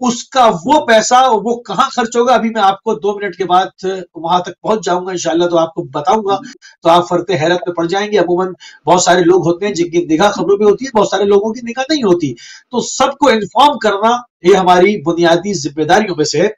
اس کا وہ پیسہ وہ کہاں خرچ ہوگا ابھی میں آپ کو 2 منٹ کے بعد وہاں تک پہنچ جاؤں گا انشاءاللہ، تو آپ کو بتاؤں گا، تو آپ فرتے حیرت میں پڑ جائیں گے۔ عموماً بہت سارے لوگ ہوتے ہیں جن کی نگاہ خبروں میں ہوتی ہے، بہت سارے لوگوں کی نگاہ نہیں ہوتی، تو سب کو انفارم کرنا یہ ہماری بنیادی ذمہ داریوں میں سے ہے۔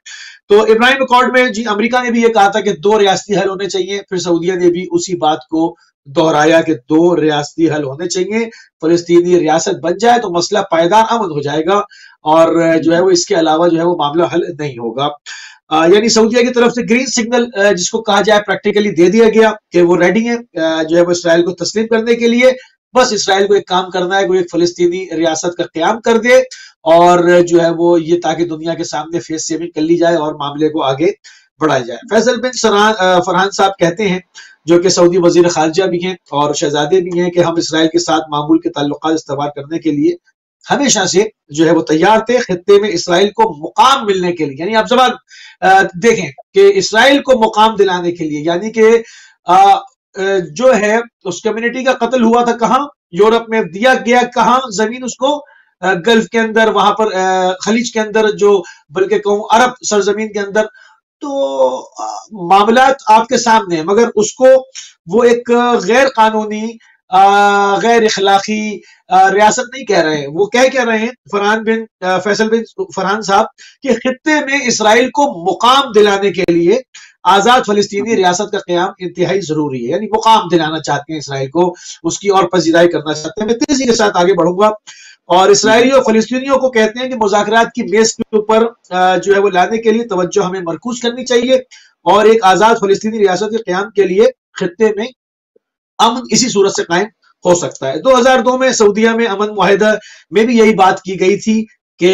تو ابراہیم اکارڈ میں جی امریکہ نے بھی یہ کہا تھا کہ 2 ریاستی حل ہونے چاہیے، پھر سعودیہ نے بھی اسی بات کو دہرایا کہ 2 ریاستی حل ہونے چاہیے، فلسطینی ریاست بن جائے تو مسئلہ پائیدار امن ہو جائے گا، اور جو ہے وہ اس کے علاوہ جو ہے وہ معاملہ حل نہیں ہوگا۔ یعنی سعودیہ کی طرف سے گرین سگنل جس کو کہا جائے پریکٹیکلی دے دیا گیا کہ وہ ریڈی ہیں جو ہے وہ اسرائیل کو تسلیم کرنے کے لیے، بس اسرائیل کو ایک کام کرنا ہے کہ وہ ایک فلسطینی ریاست کا قیام کر دے، اور جو ہے وہ یہ تاکہ دنیا کے سامنے فیس سیونگ کر لی جائے اور معاملے کو آگے بڑھایا جائے۔ فیصل بن فرحان صاحب کہتے ہیں، جو کہ سعودی وزیر خارجہ بھی ہیں اور شہزادے بھی ہیں، کہ ہم اسرائیل کے ساتھ معمول کے تعلقات استوار کرنے کے لیے ہمیشہ سے جو ہے وہ تیار تھے، خطے میں اسرائیل کو مقام ملنے کے لیے، یعنی آپ زبان دیکھیں کہ اسرائیل کو مقام دلانے کے لیے، یعنی کہ جو ہے اس کمیونٹی کا قتل ہوا تھا کہاں؟ یورپ میں، دیا گیا کہاں زمین اس کو؟ گلف کے اندر، وہاں پر خلیج کے اندر، جو بلکہ کہوں عرب سرزمین کے اندر۔ تو معاملات آپ کے سامنے ہیں، مگر اس کو وہ ایک غیر قانونی غیر اخلاقی ریاست نہیں کہہ رہے ہیں، وہ کہہ رہے ہیں فیصل بن فرحان صاحب کہ خطے میں اسرائیل کو مقام دلانے کے لیے آزاد فلسطینی ریاست کا قیام انتہائی ضروری ہے، یعنی مقام دلانا چاہتے ہیں اسرائیل کو، اس کی اور پذیرائی کرنا چاہتے ہیں۔ میں تیزی کے ساتھ آگے بڑھوں گا، اور اسرائیلی اور فلسطینیوں کو کہتے ہیں کہ مذاکرات کی میز کے اوپر جو ہے وہ لانے کے لیے توجہ ہمیں مرکوز کرنی چاہیے، اور ایک آزاد فلسطینی ریاست کے قیام کے لیے خطے میں امن اسی صورت سے قائم ہو سکتا ہے۔ 2002 میں سعودیہ میں امن معاہدہ میں بھی یہی بات کی گئی تھی کہ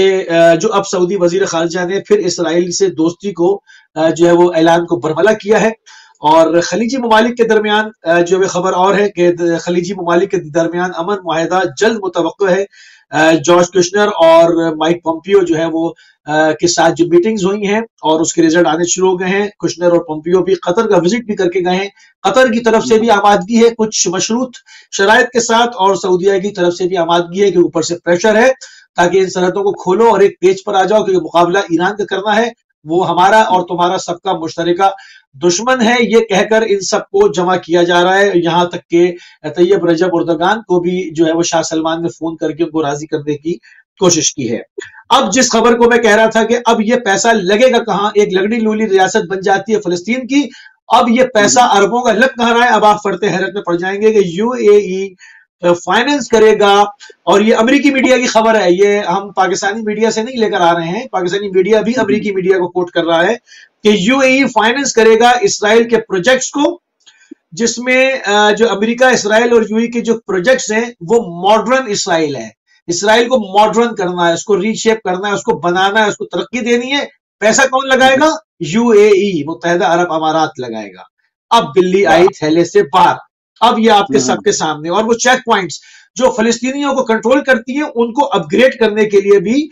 جو اب سعودی وزیر خارجہ نے پھر اسرائیل سے دوستی کو جو ہے وہ اعلان کو برملا کیا ہے، اور خلیجی ممالک کے درمیان جو خبر اور ہے کہ خلیجی ممالک کے درمیان امن معاہدہ جلد متوقع ہے۔ جارج کشنر اور مائک پومپیو جو ہے وہ کے ساتھ جو میٹنگز ہوئی ہیں اور اس کے رزلٹ آنے شروع ہو گئے ہیں، کشنر اور پومپیو بھی قطر کا وزٹ بھی کر کے گئے ہیں، قطر کی طرف سے بھی آمادگی ہے کچھ مشروط شرائط کے ساتھ، اور سعودیہ کی طرف سے بھی آمادگی ہے کہ اوپر سے پریشر ہے تاکہ ان سرحدوں کو کھولو اور ایک پیج پر آ جاؤ، کیونکہ مقابلہ ایران کا کرنا ہے، وہ ہمارا اور تمہارا سب کا مشترکہ دشمن ہے، یہ کہہ کر ان سب کو جمع کیا جا رہا ہے۔ یہاں تک کہ طیب رجب اردگان کو بھی جو ہے وہ شاہ سلمان نے فون کر کے ان کو راضی کرنے کی کوشش کی ہے۔ اب جس خبر کو میں کہہ رہا تھا کہ اب یہ پیسہ لگے گا کہاں، ایک لگڑی لولی ریاست بن جاتی ہے فلسطین کی، اب یہ پیسہ اربوں کا لگ کہاں رہا ہے؟ اب آپ فرتے حیرت میں پڑ جائیں گے کہ یو اے ای فائننس کرے گا، اور یہ امریکی میڈیا کی خبر ہے، یہ ہم پاکستانی میڈیا سے نہیں لے کر آ رہے ہیں، پاکستانی میڈیا بھی امریکی میڈیا کو کوٹ کر رہا ہے کہ یو اے ای فائننس کرے گا اسرائیل کے پروجیکٹس کو، جس میں جو امریکہ اسرائیل اور یو اے کے جو پروجیکٹس ہیں وہ ماڈرن اسرائیل ہے، اسرائیل کو ماڈرن کرنا ہے، اس کو ری شیپ کرنا ہے، اس کو بنانا ہے، اس کو ترقی دینی ہے۔ پیسہ کون لگائے گا؟ یو اے ای، متحدہ عرب امارات لگائے گا۔ اب بلی آئی تھیلے سے باہر، اب یہ آپ کے سب کے سامنے، اور وہ چیک پوائنٹس جو فلسطینیوں کو کنٹرول کرتی ہیں ان کو اپ گریڈ کرنے کے لیے بھی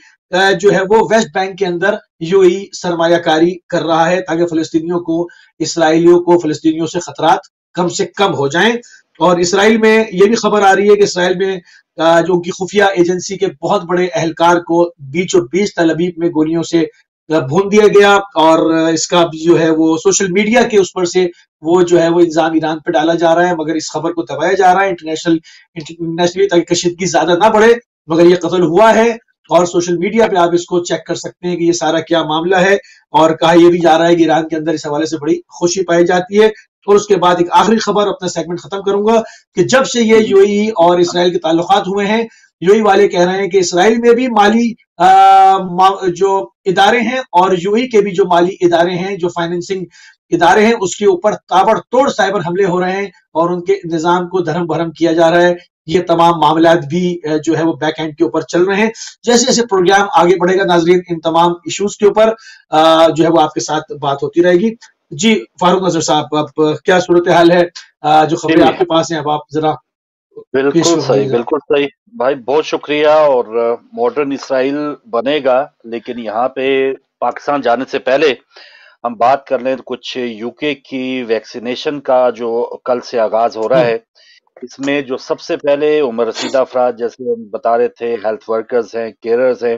جو ہے وہ ویسٹ بینک کے اندر یو اے ای سرمایہ کاری کر رہا ہے تاکہ فلسطینیوں کو، اسرائیلیوں کو فلسطینیوں سے خطرات کم سے کم ہو جائیں۔ اور اسرائیل میں یہ بھی خبر آ رہی ہے کہ اسرائیل میں جو ان کی خفیہ ایجنسی کے بہت بڑے اہلکار کو بیچ تل ابیب میں گولیوں سے بھون دیا گیا، اور اس کا جو ہے وہ سوشل میڈیا کے اس پر سے وہ جو ہے وہ الزام ایران پہ ڈالا جا رہا ہے، مگر اس خبر کو دبایا جا رہا ہے انٹرنیشنلی تاکہ کشیدگی زیادہ نہ بڑھے، مگر یہ قتل ہوا ہے، اور سوشل میڈیا پہ آپ اس کو چیک کر سکتے ہیں کہ یہ سارا کیا معاملہ ہے، اور کہا یہ بھی جا رہا ہے کہ ایران کے اندر اس حوالے سے بڑی خوشی پائی جاتی ہے۔ اور اس کے بعد ایک آخری خبر، اپنا سیگمنٹ ختم کروں گا، کہ جب سے یہ یو اے ای اور اسرائیل کے تعلقات ہوئے ہیں، یو اے ای والے کہہ رہے ہیں کہ اسرائیل میں بھی مالی جو ادارے ہیں اور یو اے ای کے بھی جو مالی ادارے ہیں، جو فائننسنگ ادارے ہیں، اس کے اوپر تابڑ توڑ سائبر حملے ہو رہے ہیں اور ان کے نظام کو دھرم بھرم کیا جا رہا ہے۔ یہ تمام معاملات بھی جو ہے وہ بیک اینڈ کے اوپر چل رہے ہیں۔ جیسے جیسے پروگرام آگے بڑھے گا ناظرین، ان تمام ایشوز کے اوپر جو ہے وہ آپ کے ساتھ بات ہوتی رہے گی۔ جی فاروق نذر صاحب، اب کیا صورتحال ہے؟ جو خبریں آپ کے پاس ہیں اب آپ ذرا بالکل صحیح، بالکل صحیح بھائی، بہت شکریہ۔ اور ماڈرن اسرائیل بنے گا، لیکن یہاں پہ پاکستان جانے سے پہلے ہم بات کر لیں تو کچھ یو کے کی ویکسینیشن کا جو کل سے آغاز ہو رہا ہے، اس میں جو سب سے پہلے عمر رسیدہ افراد، جیسے ہم بتا رہے تھے، ہیلتھ ورکرز ہیں، کیئررز ہیں،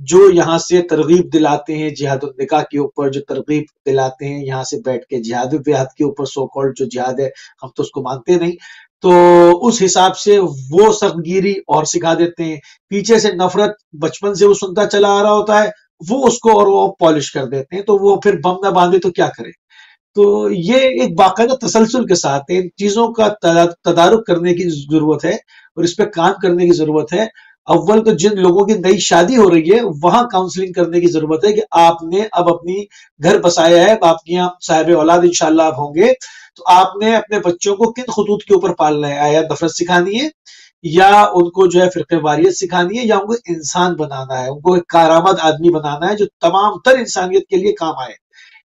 جو یہاں سے ترغیب دلاتے ہیں جہاد النکاح کے اوپر، جو ترغیب دلاتے ہیں یہاں سے بیٹھ کے جہاد الجہاد کے اوپر، سو کالڈ جو جہاد ہے ہم تو اس کو مانتے نہیں، تو اس حساب سے وہ سخت گیری اور سکھا دیتے ہیں. پیچھے سے نفرت بچپن سے وہ سنتا چلا آ رہا ہوتا ہے، وہ اس کو اور وہ پالش کر دیتے ہیں، تو وہ پھر بم نہ باندھے تو کیا کرے. تو یہ ایک باقاعدہ تسلسل کے ساتھ ان چیزوں کا تدارک کرنے کی ضرورت ہے اور اس پہ کام کرنے کی ضرورت ہے. اول تو جن لوگوں کی نئی شادی ہو رہی ہے وہاں کاؤنسلنگ کرنے کی ضرورت ہے کہ آپ نے اب اپنی گھر بسایا ہے، آپ کے یہاں صاحب اولاد انشاءاللہ آپ ہوں گے، تو آپ نے اپنے بچوں کو کن خطوط کے اوپر پالنا ہے. آیا نفرت سکھانی ہے، یا ان کو جو ہے فرقہ واریت سکھانی ہے، یا ان کو انسان بنانا ہے، ان کو ایک کارآمد آدمی بنانا ہے جو تمام تر انسانیت کے لیے کام آئے.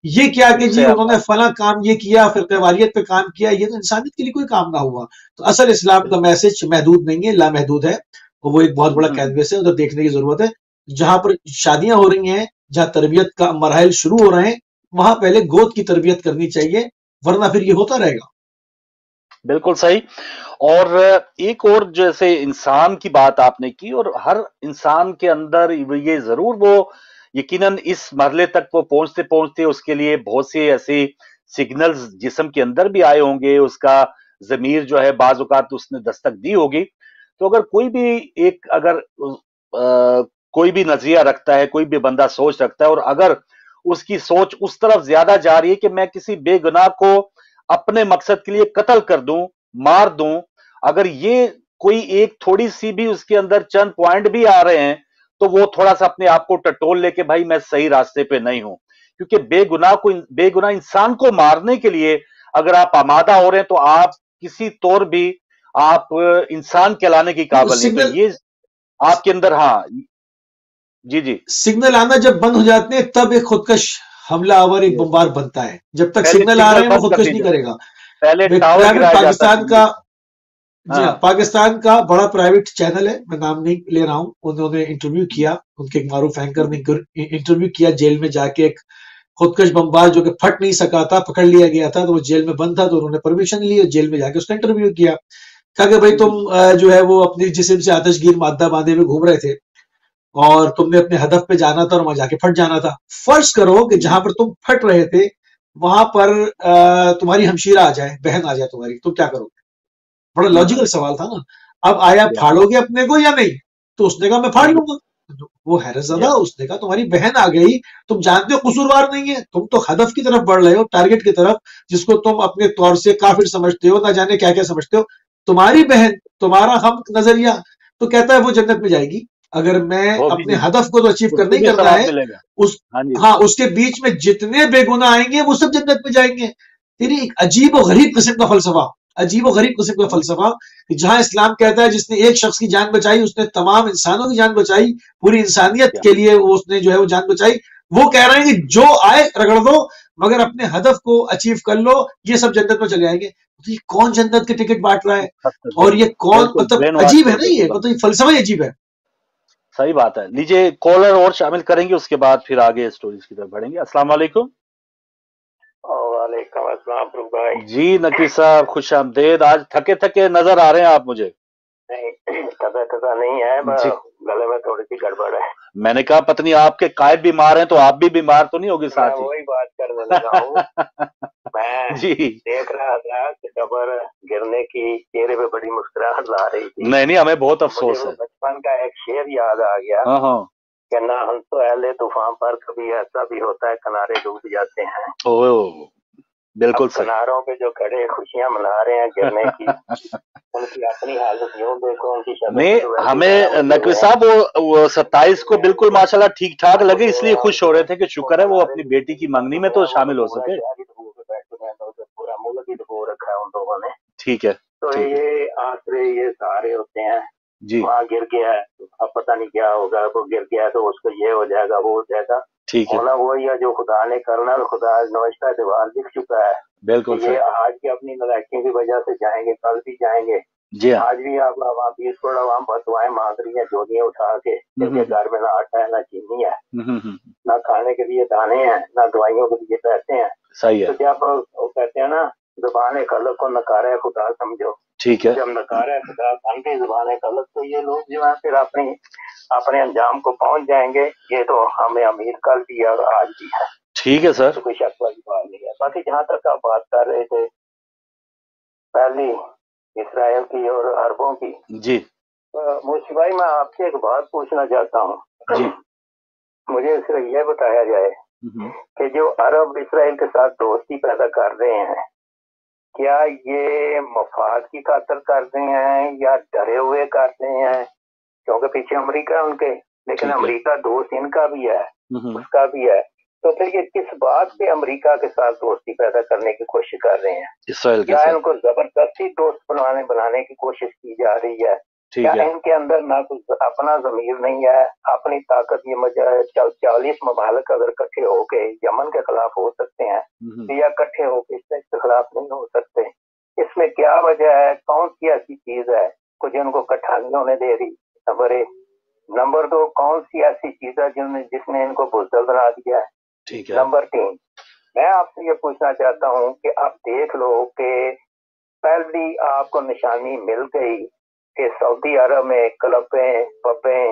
یہ کیا کہ جی انہوں نے فلاں کام یہ کیا، فرقہ واریت پہ کام کیا، یہ تو انسانیت کے لیے کوئی کام نہ ہوا. تو اصل اسلام کا میسج محدود نہیں ہے، لامحدود ہے، اور وہ ایک بہت بڑا کینوس ہے، ادھر دیکھنے کی ضرورت ہے. جہاں پر شادیاں ہو رہی ہیں، جہاں تربیت کا مراحل شروع ہو رہے ہیں، وہاں پہلے گود کی تربیت کرنی چاہیے، ورنہ پھر یہ ہوتا رہے گا. بالکل صحیح. اور ایک اور جیسے انسان کی بات آپ نے کی، اور ہر انسان کے اندر یہ ضرور وہ یقیناً اس مرحلے تک وہ پہنچتے پہنچتے اس کے لیے بہت سے ایسے سگنلز جسم کے اندر بھی آئے ہوں گے، اس کا ضمیر جو ہے بعض اوقات اس نے دستک دی ہوگی. تو اگر کوئی بھی ایک کوئی بھی نظریہ رکھتا ہے، کوئی بھی بندہ سوچ رکھتا ہے، اور اگر اس کی سوچ اس طرف زیادہ جا رہی ہے کہ میں کسی بے گناہ کو اپنے مقصد کے لیے قتل کر دوں، مار دوں، اگر یہ کوئی ایک تھوڑی سی بھی اس کے اندر چند پوائنٹ بھی آ رہے ہیں، تو وہ تھوڑا سا اپنے آپ کو ٹٹول لے کے بھائی میں صحیح راستے پہ نہیں ہوں. کیونکہ بے گناہ انسان کو مارنے کے لیے اگر آپ آمادہ ہو رہے ہیں تو آپ کسی طور بھی آپ انسان کہلانے کی قابل نہیں. تو یہ آپ کے اندر جی سگنل آنا جب بند ہو جاتے ہیں تب ایک خودکش حملہ آور ایک بمبار بنتا ہے. جب تک سگنل آ رہے ہیں وہ خودکش نہیں کرے گا. پاکستان کا جی ہاں، پاکستان کا بڑا پرائیویٹ چینل ہے، میں نام نہیں لے رہا ہوں، انہوں نے انٹرویو کیا، ان کے ایک معروف اینکر نے انٹرویو کیا جیل میں جا کے. ایک خودکش بمبار جو کہ پھٹ نہیں سکا تھا، پکڑ لیا گیا تھا، تو وہ جیل میں بند تھا، تو انہوں نے پرمیشن لی اور جیل میں جا کے اس کا انٹرویو کیا. کہا کہ بھائی تم جو ہے وہ اپنی جسم سے آتش گیر مادہ باندھے ہوئے گھوم رہے تھے اور تم نے اپنے ہدف پہ جانا تھا اور وہاں جا کے پھٹ جانا تھا. فرض کرو کہ جہاں پر تم پھٹ رہے تھے وہاں پر تمہاری ہمشیرہ آ جائے، بہن آ جائے تمہاری، تو کیا کرو گے؟ بڑا لاجیکل سوال تھا نا. اب آیا پھاڑو گے اپنے کو یا نہیں؟ تو اس نے کہا میں پھاڑ لوں گا. وہ حیرت زدہ، اس نے کہا تمہاری بہن آ گئی، تم جانتے ہو قصوروار نہیں ہے، تم تو ہدف کی طرف بڑھ رہے ہو، ٹارگٹ کی طرف، جس کو تم اپنے طور سے کافر سمجھتے ہو، نہ جانے کیا کیا سمجھتے ہو. تمہاری بہن، تمہارا ہم نظریہ، تو کہتا ہے وہ جنت میں جائے گی. اگر میں اپنے ہدف کو تو اچیو کرنا ہی کرنا ہے، اس کے بیچ میں جتنے بے گناہ آئیں گے وہ سب جنت میں جائیں گے. تیری ایک عجیب و غریب قسم کا فلسفہ، عجیب و غریب قسم کا فلسفہ، کہ جہاں اسلام کہتا ہے جس نے ایک شخص کی جان بچائی اس نے تمام انسانوں کی جان بچائی، پوری انسانیت کے لیے اس نے جو ہے وہ جان بچائی. وہ کہہ رہے ہیں کہ جو آئے رگڑ دو مگر اپنے ہدف کو اچیو کر لو، یہ سب جنت میں چلے جائیں گے. تو یہ کون جنت کے ٹکٹ بانٹ رہا ہے؟ اور یہ کون، مطلب عجیب ہے نا، یہ مطلب فلسفہ عجیب ہے. صحیح بات ہے. لیجئے کالر اور شامل کریں گے، اس کے بعد پھر آگے سٹوریز کی طرف بڑھیں گے. السلام علیکم. وعلیکم السلام بھائی. جی نقوی صاحب، خوش آمدید. آج تھکے تھکے نظر آ رہے ہیں آپ مجھے. نہیں، تھکا نہیں ہے، گلے میں تھوڑی سی گڑبڑ ہے. میں نے کہا پتنی آپ کے قائد بیمار ہیں تو آپ بھی بیمار تو نہیں ہوگی ساتھ ہی. وہی بات کرنے لگا ہوں. میں دیکھ رہا تھا کہ قبر گرنے کی چہرے پہ بڑی مسکراہٹ لا رہی تھی. نہیں ہمیں بہت افسوس ہے. بچپن کا ایک شعر یاد آ گیا کہ نہ ہم تو اہل طوفان پر کبھی ایسا بھی ہوتا ہے کنارے ڈوب جاتے ہیں. بالکل صحیح. کناروں پہ جو کھڑے خوشیاں منا رہے ہیں گرنے کی، ان کی اپنی حالت یوں دیکھو، ان کی نہیں ہمیں نقوی صاحب وہ 27 کو بالکل ماشاءاللہ ٹھیک ٹھاک لگے، اس لیے خوش ہو رہے تھے کہ شکر ہے وہ اپنی بیٹی کی منگنی میں تو شامل ہو سکے. پورا ملک ہی ڈبو رکھا ہے ان لوگوں نے. ٹھیک ہے. تو یہ آسرے یہ سارے ہوتے ہیں. جی وہاں گر گیا ہے، اب پتہ نہیں کیا ہوگا، وہ گر گیا تو اس کو یہ ہو جائے گا، وہ ہو جائے گا. ٹھیک ہے. ہونا وہی ہے جو خدا نے کرنا، خدا نوشتہ دیوار لکھ چکا ہے. بالکل یہ آج کی اپنی نلائکیوں کی وجہ سے جائیں گے، کل بھی جائیں گے. جی آج بھی آپ عوام 20 کروڑ عوام بدوائیں مانگ رہی ہیں، جوڑیاں اٹھا کے، جن کے گھر میں نہ آٹا ہے نہ چینی ہے، نہ کھانے کے لیے دانے ہیں، نہ دوائیوں کے لیے پیسے ہیں. صحیح ہے. تو جب وہ کہتے ہیں نا زبان خلق کو نکارہ خدا سمجھو، ٹھیک ہے. جب نکارہ خدا گھنٹی زبانیں غلط تو یہ لوگ جو ہے پھر اپنے انجام کو پہنچ جائیں گے. یہ تو ہمیں امید کل بھی اور آج بھی ہے. ٹھیک ہے سر. کوئی شک والی بات نہیں ہے. باقی جہاں تک آپ بات کر رہے تھے پہلی اسرائیل کی اور عربوں کی، جی موسی بھائی میں آپ سے ایک بات پوچھنا چاہتا ہوں. جی. مجھے اس سے یہ بتایا جائے کہ جو عرب اسرائیل کے ساتھ دوستی پیدا کر رہے ہیں، کیا یہ مفاد کی خاطر کر رہے ہیں یا ڈرے ہوئے کر رہے ہیں؟ کیونکہ پیچھے امریکہ ان کے، لیکن امریکہ دوست ان کا بھی ہے، اس کا بھی ہے. تو پھر یہ کس بات پہ امریکہ کے ساتھ دوستی پیدا کرنے کی کوشش کر رہے ہیں؟ اسرائیل کے کیا ساتھ ان کو زبردستی دوست بنانے کی کوشش کی جا رہی ہے؟ کیا ان کے اندر نہ کچھ اپنا ضمیر نہیں ہے، اپنی طاقت؟ یہ 40 ممالک اگر اکٹھے ہو کے یمن کے خلاف ہو سکتے ہیں یا اکٹھے ہو کے اس کے خلاف نہیں ہو سکتے؟ اس میں کیا وجہ ہے؟ کون سی ایسی چیز ہے کچھ ان کو اکٹھا نہیں ہونے دے رہی؟ نمبر 1. نمبر 2، کون سی ایسی چیز ہے جس نے ان کو بزدل بنا دیا ہے؟ نمبر 3، میں آپ سے یہ پوچھنا چاہتا ہوں کہ آپ دیکھ لو کہ پہلی آپ کو نشانی مل گئی کہ سعودی عرب میں کلبیں پبیں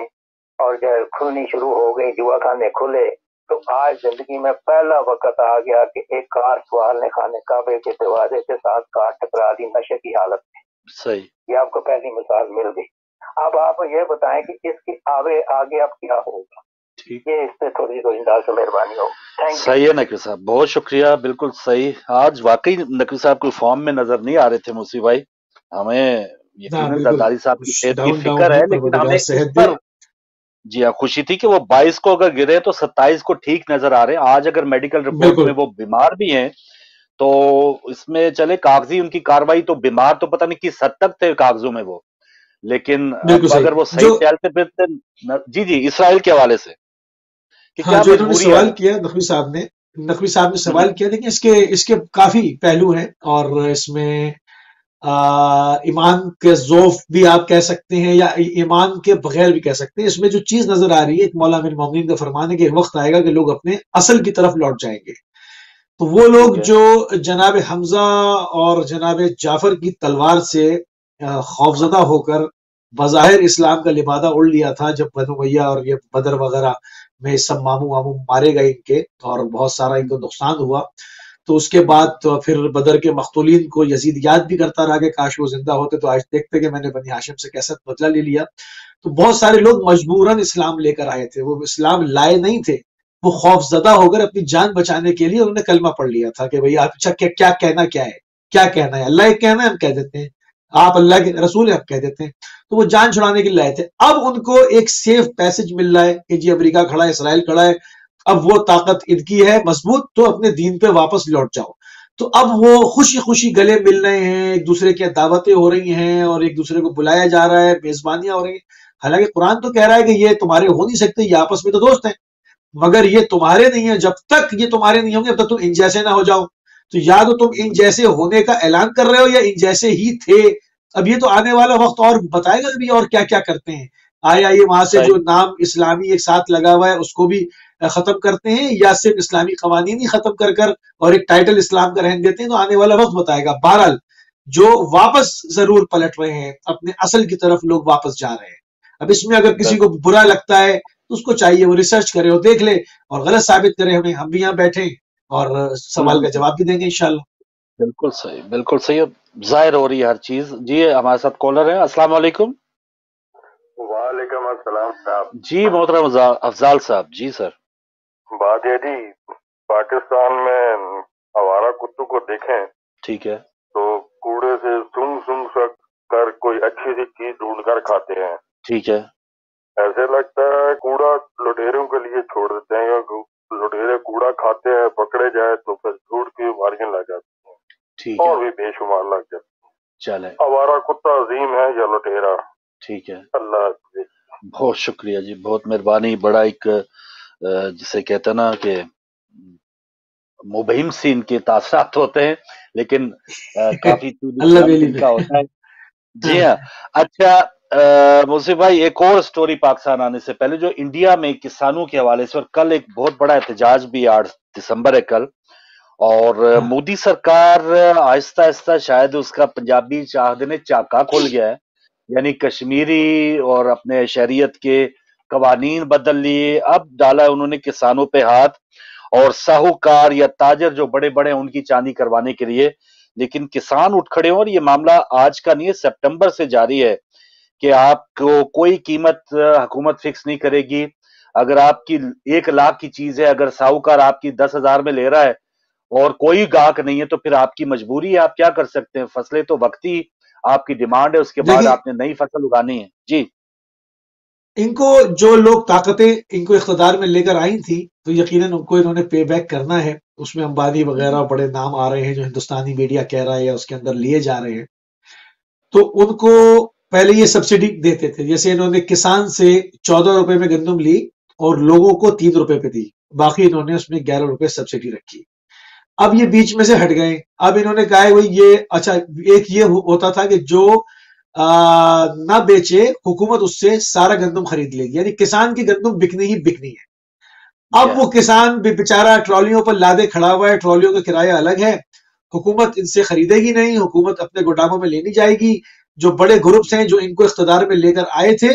اور جو کھلنی شروع ہو گئی، جوا خانے کھلے، تو آج زندگی میں پہلا وقت آ گیا کہ ایک کار سوار نے خانے کعبے کے دروازے کے ساتھ کار ٹکرا دی نشے کی حالت میں. صحیح. یہ آپ کو پہلی مثال مل گئی. اب آپ یہ بتائیں کہ اس کی آگے اب کیا ہوگا؟ یہ اس پہ تھوڑی روزندار سے مہربانی ہو. صحیح ہے نقوی صاحب، بہت شکریہ. بالکل صحیح. آج واقعی نقوی صاحب کوئی فارم میں نظر نہیں آ رہے تھے موسی بھائی. ہمیں یقیناً زرداری صاحب کی صحت کی فکر ہے، لیکن ہمیں اس پر جی ہاں خوشی تھی کہ وہ 22 کو اگر گرے تو 27 کو ٹھیک نظر آ رہے ہیں. آج اگر میڈیکل رپورٹ میں وہ بیمار بھی ہیں تو اس میں چلے کاغذی ان کی کاروائی، تو بیمار تو پتہ نہیں کس حد تک تھے کاغذوں میں وہ، لیکن اگر وہ صحیح چلتے پھرتے. جی اسرائیل کے حوالے سے ہاں، جو انہوں نے سوال کیا نقوی صاحب نے سوال کیا، دیکھیں اس کے کافی پہلو ہیں، اور اس میں ایمان کے ضعف بھی آپ کہہ سکتے ہیں یا ایمان کے بغیر بھی کہہ سکتے ہیں. اس میں جو چیز نظر آ رہی ہے، ایک مولا امیر المومنین کا فرمان ہے کہ ایک وقت آئے گا کہ لوگ اپنے اصل کی طرف لوٹ جائیں گے. تو وہ لوگ جو جناب حمزہ اور جناب جعفر کی تلوار سے خوفزدہ ہو کر بظاہر اسلام کا لبادہ اڑ لیا تھا، جب بنو امیہ اور یہ بدر وغیرہ میں سب ماموں مارے گئے ان کے، اور بہت سارا ان کو نقصان ہوا، تو اس کے بعد تو پھر بدر کے مقتولین کو یزید یاد بھی کرتا رہا کہ کاش وہ زندہ ہوتے تو آج دیکھتے کہ میں نے بنی ہاشم سے کیسا بدلہ لے لیا. تو بہت سارے لوگ مجبوراً اسلام لے کر آئے تھے، وہ اسلام لائے نہیں تھے، وہ خوف زدہ ہو کر اپنی جان بچانے کے لیے انہوں نے کلمہ پڑھ لیا تھا کہ بھئی آپ اچھا کیا کہنا ہے، اللہ ایک کہنا ہے ہم کہہ دیتے ہیں، آپ اللہ کے رسول ہیں ہم کہہ دیتے ہیں. تو وہ جان چھڑانے کے لیے لائے تھے. اب ان کو ایک سیف پیسج مل رہا ہے کہ جی امریکہ کھڑا ہے، اسرائیل کھڑا ہے، اب وہ طاقت ان کی ہے مضبوط، تو اپنے دین پہ واپس لوٹ جاؤ. تو اب وہ خوشی خوشی گلے مل رہے ہیں، ایک دوسرے کی دعوتیں ہو رہی ہیں اور ایک دوسرے کو بلایا جا رہا ہے، میزبانیاں ہو رہی ہیں. حالانکہ قرآن تو کہہ رہا ہے کہ یہ تمہارے ہو نہیں سکتے، یہ آپس میں تو دوست ہیں، مگر یہ تمہارے نہیں ہیں. جب تک یہ تمہارے نہیں ہوں گے اب تک تم ان جیسے نہ ہو جاؤ. تو یا تو تم ان جیسے ہونے کا اعلان کر رہے ہو یا ان جیسے ہی تھے. اب یہ تو آنے والا وقت اور بتائے گا بھی اور کیا کیا کرتے ہیں. آیا یہ وہاں سے جو نام اسلامی ایک ساتھ لگا ہوا ہے اس کو بھی ختم کرتے ہیں، یا صرف اسلامی قوانین ہی ختم کر اور ایک ٹائٹل اسلام کا رہن دیتے ہیں. تو آنے والا وقت بتائے گا. بہرحال جو واپس ضرور پلٹ رہے ہیں، اپنے اصل کی طرف لوگ واپس جا رہے ہیں. اب اس میں اگر کسی کو برا لگتا ہے تو اس کو چاہیے وہ ریسرچ کرے اور دیکھ لے اور غلط ثابت کرے ہمیں، ہم بھی یہاں بیٹھے اور سوال کا جواب بھی دیں گے انشاءاللہ. بالکل صحیح، بالکل صحیح. ظاہر ہو رہی ہے ہر چیز. جی ہمارے ساتھ کالر ہے. السلام علیکم. وعلیکم السلام صاحب. جی محترم افضال صاحب. جی سر. بات یہ جی پاکستان میں آوارہ کتوں کو دیکھیں، ٹھیک ہے، تو کوڑے سے سنگ کر کوئی اچھی سی چیز ڈھونڈ کر کھاتے ہیں. ٹھیک ہے. ایسے لگتا ہے کوڑا لٹیروں کے لیے چھوڑ دیتے ہیں، لٹیرے کوڑا کھاتے ہیں، پکڑے جائے تو پھر جھوٹ کی بیماریاں لگ جاتی ہیں اور بھی بے شمار لگ جاتی ہیں. چلے آوارہ کتا عظیم ہے یا لٹیرا؟ ٹھیک ہے. اللہ بہت شکریہ جی، بہت مہربانی. بڑا ایک جسے کہتے ہیں نا کہ مبہم سی ان کے تاثرات ہوتے ہیں، لیکن کافی ان کا ہوتا ہے. جی ہاں. اچھا موسی بھائی، ایک اور سٹوری پاکستان آنے سے پہلے، جو انڈیا میں کسانوں کے حوالے سے، اور کل ایک بہت بڑا احتجاج بھی 8 دسمبر ہے کل، اور مودی سرکار آہستہ آہستہ شاید اس کا پنجابی چاہتے نے چاکا کھل گیا ہے، یعنی کشمیری اور اپنے شہریت کے قوانین بدل لیے، اب ڈالا ہے انہوں نے کسانوں پہ ہاتھ، اور ساہوکار یا تاجر جو بڑے بڑے ان کی چاندی کروانے کے لیے، لیکن کسان اٹھ کھڑے ہوں، اور یہ معاملہ آج کا نہیں ہے، سپٹمبر سے جاری ہے کہ آپ کو کوئی قیمت حکومت فکس نہیں کرے گی۔ اگر آپ کی 1 لاکھ کی چیز ہے، اگر ساہوکار آپ کی 10,000 میں لے رہا ہے اور کوئی گاہک نہیں ہے، تو پھر آپ کی مجبوری ہے، آپ کیا کر سکتے ہیں؟ فصلیں تو وقتی آپ کی ڈیمانڈ ہے، اس کے بعد دیکھیے آپ نے نئی فصل اگانی ہے۔ جی ان کو جو لوگ طاقتیں ان کو اقتدار میں لے کر آئی تھی تو یقیناً ان کو انہوں نے پے بیک کرنا ہے۔ اس میں امبانی وغیرہ بڑے نام آ رہے ہیں جو ہندوستانی میڈیا کہہ رہا ہے یا اس کے اندر لیے جا رہے ہیں، تو ان کو پہلے یہ سبسڈی دیتے تھے، جیسے انہوں نے کسان سے 14 روپے میں گندم لی اور لوگوں کو 3 روپے پہ دی، باقی انہوں نے اس میں 11 روپے سبسڈی رکھی۔ اب یہ بیچ میں سے ہٹ گئے، اب انہوں نے کہا ہے یہ اچھا، ایک یہ ہوتا تھا کہ جو نہ بیچے حکومت اس سے سارا گندم خرید لے گی، یعنی کسان کی گندم بکنی ہی بکنی ہے۔ اب وہ کسان بھی بیچارہ ٹرالیوں پر لادے کھڑا ہوا ہے، ٹرالیوں کا کرایہ الگ ہے، حکومت ان سے خریدے گی نہیں، حکومت اپنے گوداموں میں لینی جائے گی۔ جو بڑے گروپس ہیں جو ان کو اقتدار میں لے کر آئے تھے،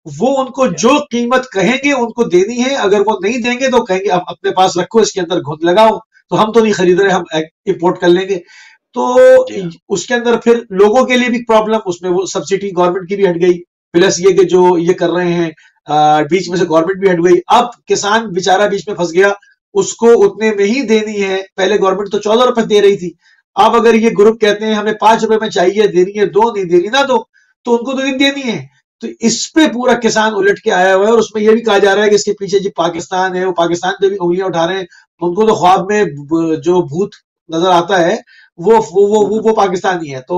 وہ ان کو جو قیمت کہیں گے ان کو دینی ہے، اگر وہ نہیں دیں گے تو کہیں گے اب اپنے پاس رکھو، اس کے اندر گھند لگاؤ، تو ہم تو نہیں خرید رہے، ہم امپورٹ کر لیں گے۔ تو اس کے اندر پھر لوگوں کے لیے بھی پرابلم، اس میں وہ سبسڈی گورنمنٹ کی بھی ہٹ گئی، پلس یہ کہ جو یہ کر رہے ہیں بیچ میں سے گورنمنٹ بھی ہٹ گئی، اب کسان بیچارہ بیچ میں پھنس گیا، اس کو اتنے میں ہی دینی ہے۔ پہلے گورنمنٹ تو 14 روپے دے رہی تھی، اب اگر یہ گروپ کہتے ہیں ہمیں 5 روپے میں چاہیے، دینی ہے دو، نہیں دینی نہ دو، تو ان کو تو دینی ہے۔ تو اس پہ پورا کسان الٹ کے آیا ہوا ہے، اور اس میں یہ بھی کہا جا رہا ہے کہ اس کے پیچھے جی پاکستان ہے، وہ پاکستان پہ بھی انگلیاں اٹھا رہے ہیں، ان کو تو خواب میں جو بھوت نظر آتا ہے وہ پاکستانی ہے۔ تو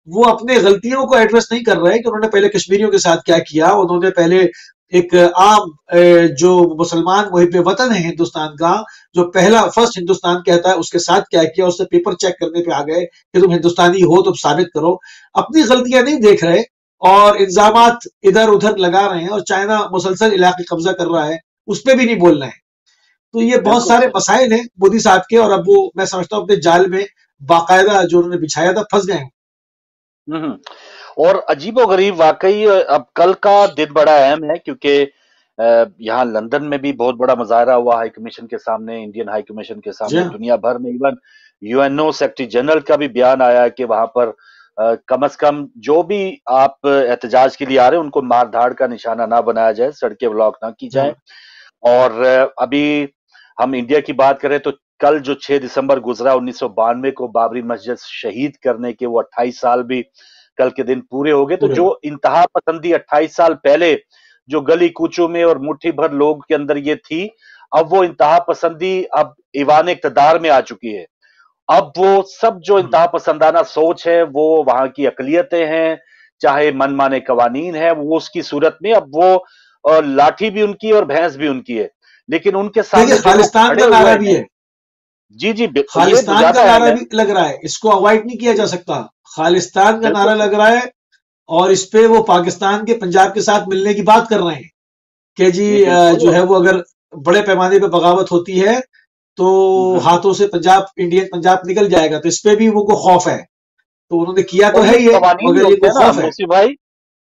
وہ اپنے غلطیوں کو ایڈریس نہیں کر رہے کہ انہوں نے پہلے کشمیریوں کے ساتھ کیا کیا، انہوں نے پہلے ایک عام جو مسلمان محب وطن ہے ہندوستان کا، جو پہلا فرسٹ ہندوستان کہتا ہے، اس کے ساتھ کیا کیا، اس سے پیپر چیک کرنے پہ آ گئے کہ تم ہندوستانی ہو تو ثابت کرو، اپنی غلطیاں نہیں دیکھ رہے اور الزامات ادھر ادھر لگا رہے ہیں، اور چائنا مسلسل علاقے قبضہ کر رہا ہے، اس پہ بھی نہیں بول رہے ہیں۔ تو یہ بہت سارے مسائل ہیں مودی صاحب کے، اور اب وہ میں سمجھتا ہوں اپنے جال میں باقاعدہ جو انہوں نے بچھایا تھا پھنس گئے ہیں۔ اور عجیب و غریب واقعی اب کل کا دن بڑا اہم ہے، کیونکہ یہاں لندن میں بھی بہت بڑا مظاہرہ ہوا ہائی کمیشن کے سامنے، انڈین ہائی کمیشن کے سامنے، دنیا بھر میں، ایون UN سیکرٹری جنرل کا بھی بیان آیا کہ وہاں پر کم از کم جو بھی آپ احتجاج کے لیے آ رہے ہیں ان کو مار دھاڑ کا نشانہ نہ بنایا جائے، سڑکیں بلاک نہ کی جائیں۔ اور ابھی ہم انڈیا کی بات کریں تو کل جو 6 دسمبر گزرا 1992 کو بابری مسجد شہید کرنے کے، وہ 28 سال بھی کل کے دن پورے ہو گئے۔ تو جو انتہا پسندی 28 سال پہلے جو گلی کوچوں میں اور مٹھی بھر لوگ کے اندر یہ تھی، اب وہ انتہا پسندی اب ایوان اقتدار میں آ چکی ہے۔ اب وہ سب جو انتہا پسندانہ سوچ ہے، وہ وہاں کی اقلیتیں ہیں، چاہے من مانے قوانین ہے، وہ اس کی صورت میں اب وہ لاٹھی بھی ان کی اور بھینس بھی ان کی ہے، لیکن ان کے سامنے خالستان کا نعرہ بھی ہے۔ جی خالستان کا نعرہ بھی لگ رہا ہے، اس کو اوائڈ نہیں کیا جا سکتا، خالستان کا نعرہ لگ رہا ہے، اور اس پہ وہ پاکستان کے پنجاب کے ساتھ ملنے کی بات کر رہے ہیں کہ جی جو ہے وہ اگر بڑے پیمانے پہ بغاوت ہوتی ہے تو ہاتھوں سے انڈین پنجاب نکل جائے گا، تو اس پہ بھی وہ کو خوف ہے، تو انہوں نے کیا تو ہے یہ، مگر یہ خوف ہے۔ موسی بھائی،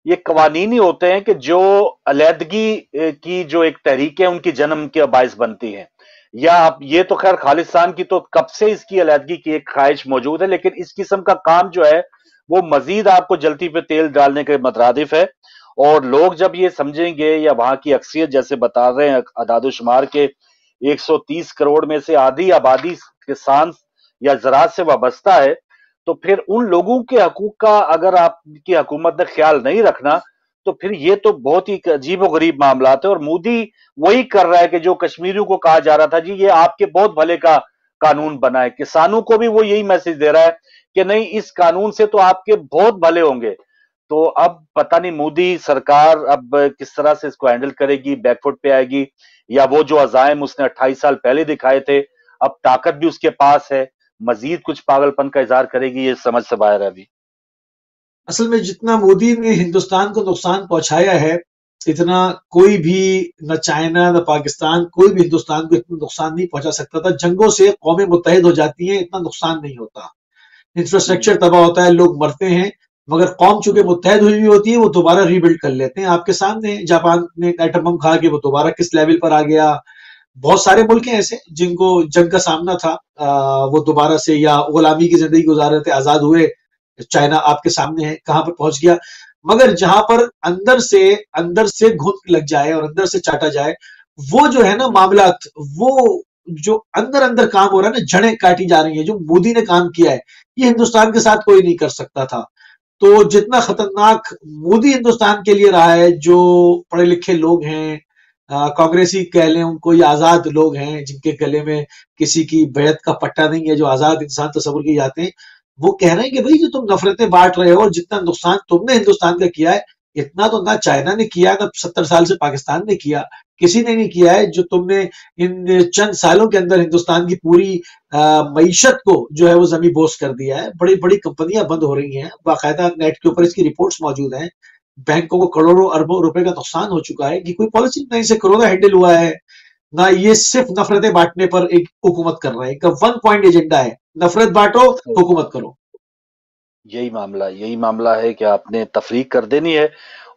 یہ قوانین ہی ہوتے ہیں کہ جو علیحدگی کی جو ایک تحریک ہے ان کی جنم کے باعث بنتی ہیں، یا یہ تو خیر خالصتان کی تو کب سے اس کی علیحدگی کی ایک خواہش موجود ہے، لیکن اس قسم کا کام جو ہے وہ مزید آپ کو جلتی پہ تیل ڈالنے کے مترادف ہے۔ اور لوگ جب یہ سمجھیں گے، یا وہاں کی اکثریت جیسے بتا رہے ہیں اعداد و شمار کے 130 کروڑ میں سے آدھی آبادی کسان یا زراعت سے وابستہ ہے، تو پھر ان لوگوں کے حقوق کا اگر آپ کی حکومت نے خیال نہیں رکھنا تو پھر یہ تو بہت ہی عجیب و غریب معاملات ہیں۔ اور مودی وہی کر رہا ہے کہ جو کشمیریوں کو کہا جا رہا تھا جی یہ آپ کے بہت بھلے کا قانون بنا ہے، کسانوں کو بھی وہ یہی میسج دے رہا ہے کہ نہیں، اس قانون سے تو آپ کے بہت بھلے ہوں گے۔ تو اب پتہ نہیں مودی سرکار اب کس طرح سے اس کو ہینڈل کرے گی، بیک فٹ پہ آئے گی، یا وہ جو عزائم اس نے 28 سال پہلے دکھائے تھے اب طاقت بھی اس کے پاس ہے، مزید کچھ پاگل پن کا اظہار کرے گی، یہ سمجھ سے باہر ہے ابھی۔ اصل میں جتنا مودی نے ہندوستان کو نقصان پہنچایا ہے اتنا کوئی بھی نہ چائنا نہ پاکستان کوئی بھی ہندوستان کو اتنا نقصان نہیں پہنچا سکتا تھا. جنگوں سے قومیں متحد ہو جاتی ہیں، اتنا نقصان نہیں ہوتا، انفراسٹرکچر تباہ ہوتا ہے، لوگ مرتے ہیں، مگر قوم چونکہ متحد ہوئی ہوتی ہے وہ دوبارہ ری بلڈ کر لیتے ہیں. آپ کے سامنے جاپان نے ایٹم بم کھا کے وہ دوبارہ کس لیول پر آ گیا. بہت سارے ملک ہیں ایسے جن کو جنگ کا سامنا تھا، وہ دوبارہ سے یا غلامی کی زندگی گزار رہے تھے، آزاد ہوئے. چائنا آپ کے سامنے ہے کہاں پر پہنچ گیا. مگر جہاں پر اندر سے گھن لگ جائے اور اندر سے چاٹا جائے، وہ جو ہے نا معاملات، وہ جو اندر کام ہو رہا ہے نا، جڑیں کاٹی جا رہی ہیں، جو مودی نے کام کیا ہے یہ ہندوستان کے ساتھ کوئی نہیں کر سکتا تھا. تو جتنا خطرناک مودی ہندوستان کے لیے رہا ہے، جو پڑھے لکھے لوگ ہیں، کانگریسی کہہ لیں ان کو، یا آزاد لوگ ہیں جن کے گلے میں کسی کی بیعت کا پٹا نہیں ہے، جو آزاد انسان تصور کیے جاتے ہیں، وہ کہہ رہے ہیں کہ بھائی جو تم نفرتیں بانٹ رہے ہو اور جتنا نقصان تم نے ہندوستان کا کیا ہے، اتنا تو نہ چائنا نے کیا، نہ 70 سال سے پاکستان نے کیا، کسی نے نہیں کیا ہے. جو تم نے ان چند سالوں کے اندر ہندوستان کی پوری معیشت کو جو ہے وہ زمین بوس کر دیا ہے. بڑی بڑی کمپنیاں بند ہو رہی ہیں، باقاعدہ نیٹ کے اوپر اس کی رپورٹس موجود ہیں. بینکوں کو کروڑوں اربوں روپے کا نقصان ہو چکا ہے کہ کوئی پالیسی نہیں سے کرونا ہینڈل ہوا ہے. نہ یہ صرف نفرتیں بانٹنے پر ایک حکومت کر رہے ہیں، کا ون پوائنٹ ایجنڈا ہے، نفرت بانٹو حکومت کرو. یہی معاملہ ہے کہ آپ نے تفریق کر دینی ہے،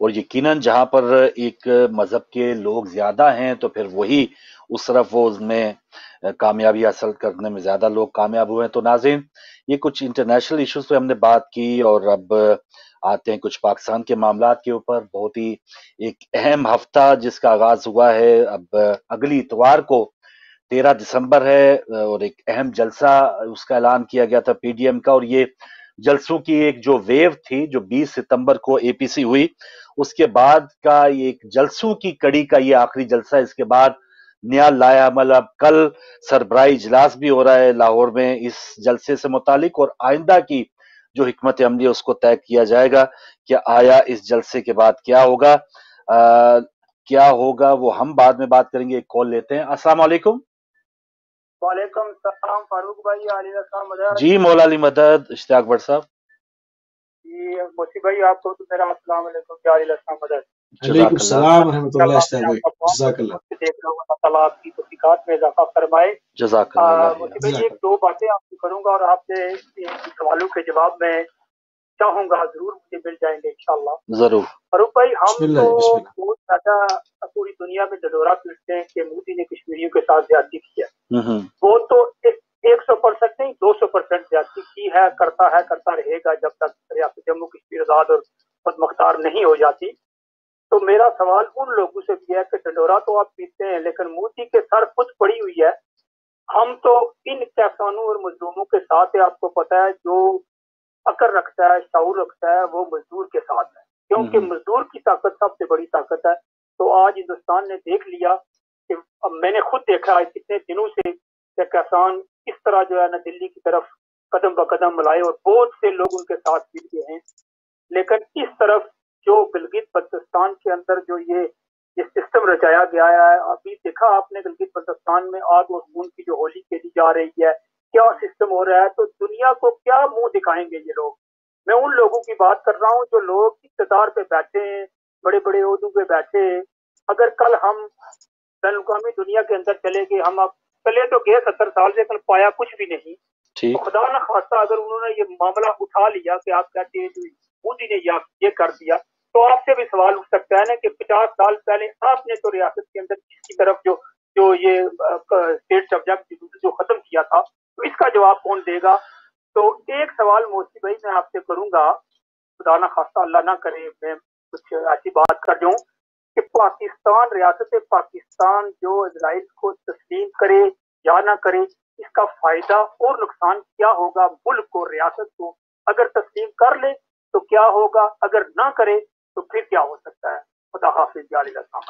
اور یقیناً جہاں پر ایک مذہب کے لوگ زیادہ ہیں تو پھر وہی اس طرف وہ اس میں کامیابی حاصل کرنے میں زیادہ لوگ کامیاب ہوئے ہیں. تو ناظرین، یہ کچھ انٹرنیشنل ایشوز پہ ہم نے بات کی، اور اب آتے ہیں کچھ پاکستان کے معاملات کے اوپر. بہت ہی ایک اہم ہفتہ جس کا آغاز ہوا ہے، اب اگلی اتوار کو 13 دسمبر ہے، اور ایک اہم جلسہ اس کا اعلان کیا گیا تھا پی ڈی ایم کا. اور یہ جلسوں کی ایک جو ویو تھی جو 20 ستمبر کو اے پی سی ہوئی، اس کے بعد کا ایک جلسوں کی کڑی کا یہ آخری جلسہ. اس کے بعد نیا لایا عمل، اب کل سربراہی اجلاس بھی ہو رہا ہے لاہور میں اس جلسے سے متعلق، اور آئندہ کی جو حکمت عملی ہے اس کو طے کیا جائے گا کہ آیا اس جلسے کے بعد کیا ہوگا. وہ ہم بعد میں بات کریں گے. ایک کال لیتے ہیں. السلام علیکم. وعلیکم السلام فاروق بھائی، علی رضا مدد. جی مولا علی مدد، اشتیاق بٹ صاحب. جی موسی بھائی، آپ کو میرا السلام علیکم. علی رضا مدد. علیکم السلام ورحمۃ اللہ. اشتیاق بھائی جزاک اللہ. دیکھ رہا ہوں اللہ تعالیٰ آپ کی توفیقات میں اضافہ فرمائے. جزاک اللہ. موسی بھائی، ایک دو باتیں آپ کو کروں گا اور آپ سے سوالوں کے جواب میں چاہوں گا، ضرور مجھے مل جائیں گے انشاءاللہ. ضرور. فاروق بھائی، ہم تو بسم بہت زیادہ پوری دنیا میں ڈڈورا پیٹتے ہیں کہ مودی نے کشمیریوں کے ساتھ زیادتی کی ہے. وہ تو 100% نہیں، 200% زیادتی کی ہے، کرتا رہے گا جب تک ریاست جموں کشمیر آزاد اور خود مختار نہیں ہو جاتی. تو میرا سوال ان لوگوں سے بھی ہے کہ ڈنڈورا تو آپ پیتے ہیں لیکن مودی کے سر خود پڑی ہوئی ہے. ہم تو ان کسانوں اور مزدوروں کے ساتھ ہے. آپ کو پتا ہے جو عقل رکھتا ہے، شعور رکھتا ہے، وہ مزدور کے ساتھ ہے، کیونکہ مزدور کی طاقت سب سے بڑی طاقت ہے. تو آج ہندوستان نے دیکھ لیا کہ میں نے خود دیکھا ہے کتنے دنوں سے کہ کسان اس طرح جو ہے نا دلی کی طرف قدم بقدم ملائے، اور بہت سے لوگ ان کے ساتھ مل گئے ہیں. لیکن اس طرف جو گلگت بلتستان کے اندر جو یہ سسٹم رچایا گیا ہے، ابھی دیکھا آپ نے گلگت بلتستان میں آگ اور خون کی جو ہولی کھیلی جا رہی ہے، کیا سسٹم ہو رہا ہے. تو دنیا کو کیا منہ دکھائیں گے یہ لوگ. میں ان لوگوں کی بات کر رہا ہوں جو لوگ اقتدار پہ بیٹھے ہیں، بڑے بڑے عہدوں پہ بیٹھے ہیں. اگر کل ہم بین الاقوامی دنیا کے اندر چلے گئے، ہم اب چلے تو گئے 70 سال سے، کل پایا کچھ بھی نہیں. تو خدا نہ خواستہ اگر انہوں نے یہ معاملہ اٹھا لیا کہ آپ کہتے ہیں جو مودی نے یہ کر دیا، تو آپ سے بھی سوال اٹھ سکتا ہے نا کہ 50 سال پہلے آپ نے تو ریاست کے اندر اس کی طرف جو یہ اسٹیٹ سبجیکٹ جو ختم کیا تھا، تو اس کا جواب کون دے گا. تو ایک سوال موسی بھائی میں آپ سے کروں گا، خدا نہ خواستہ اللہ نہ کرے میں کچھ ایسی بات کر دوں کہ پاکستان، ریاست پاکستان جو اسرائیل کو تسلیم کرے یا نہ کرے، اس کا فائدہ اور نقصان کیا ہوگا ملک کو، ریاست کو. اگر تسلیم کر لے تو کیا ہوگا، اگر نہ کرے تو پھر کیا ہو سکتا ہے. خدا حافظ. علی رضا.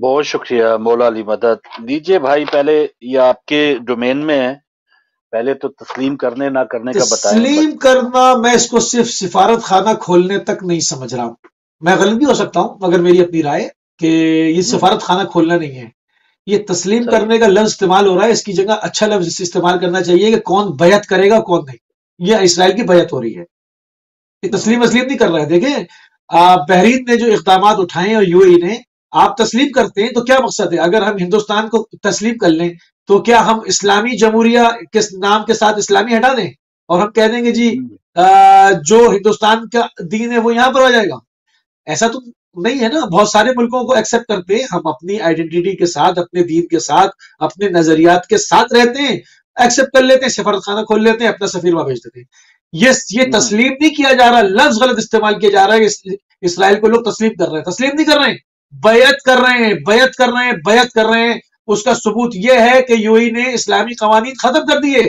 بہت شکریہ مولا علی مدد. دیجیے بھائی، پہلے یہ آپ کے ڈومین میں ہے، پہلے تو تسلیم کرنے نہ کرنے کا بتائیں. تسلیم کرنا، میں اس کو صرف سفارت خانہ کھولنے تک نہیں سمجھ رہا ہوں. میں غلط بھی ہو سکتا ہوں مگر میری اپنی رائے کہ یہ سفارت خانہ کھولنا نہیں ہے، یہ تسلیم کرنے کا لفظ استعمال ہو رہا ہے. اس کی جگہ اچھا لفظ استعمال کرنا چاہیے کہ کون بیعت کرے گا کون نہیں. یہ اسرائیل کی بیعت ہو رہی ہے، یہ تسلیم نہیں کر رہا ہے. دیکھیں بحرین نے جو اقدامات اٹھائے اور UAE نے، آپ تسلیم کرتے ہیں تو کیا مقصد ہے؟ اگر ہم ہندوستان کو تسلیم کر لیں تو کیا ہم اسلامی جمہوریہ کے نام کے ساتھ اسلامی ہٹا دیں اور ہم کہہ دیں گے جی جو ہندوستان کا دین ہے وہ یہاں پر آ جائے گا؟ ایسا تو نہیں ہے نا. بہت سارے ملکوں کو ایکسپٹ کرتے ہیں، ہم اپنی آئیڈینٹی کے ساتھ، اپنے دین کے ساتھ، اپنے نظریات کے ساتھ رہتے ہیں، ایکسپٹ کر لیتے ہیں، سفارت خانہ کھول لیتے ہیں، اپنا سفیر وہاں بھیج دیتے ہیں. یہ تسلیم نہیں کیا جا رہا، لفظ غلط استعمال کیا جا رہا ہے کہ اسرائیل کو لوگ تسلیم کر رہے ہیں. تسلیم نہیں کر رہے ہیں، بیعت کر رہے ہیں، بیعت کر رہے ہیں، بیعت کر رہے ہیں. اس کا ثبوت یہ ہے کہ UAE نے اسلامی قوانین ختم کر دیے.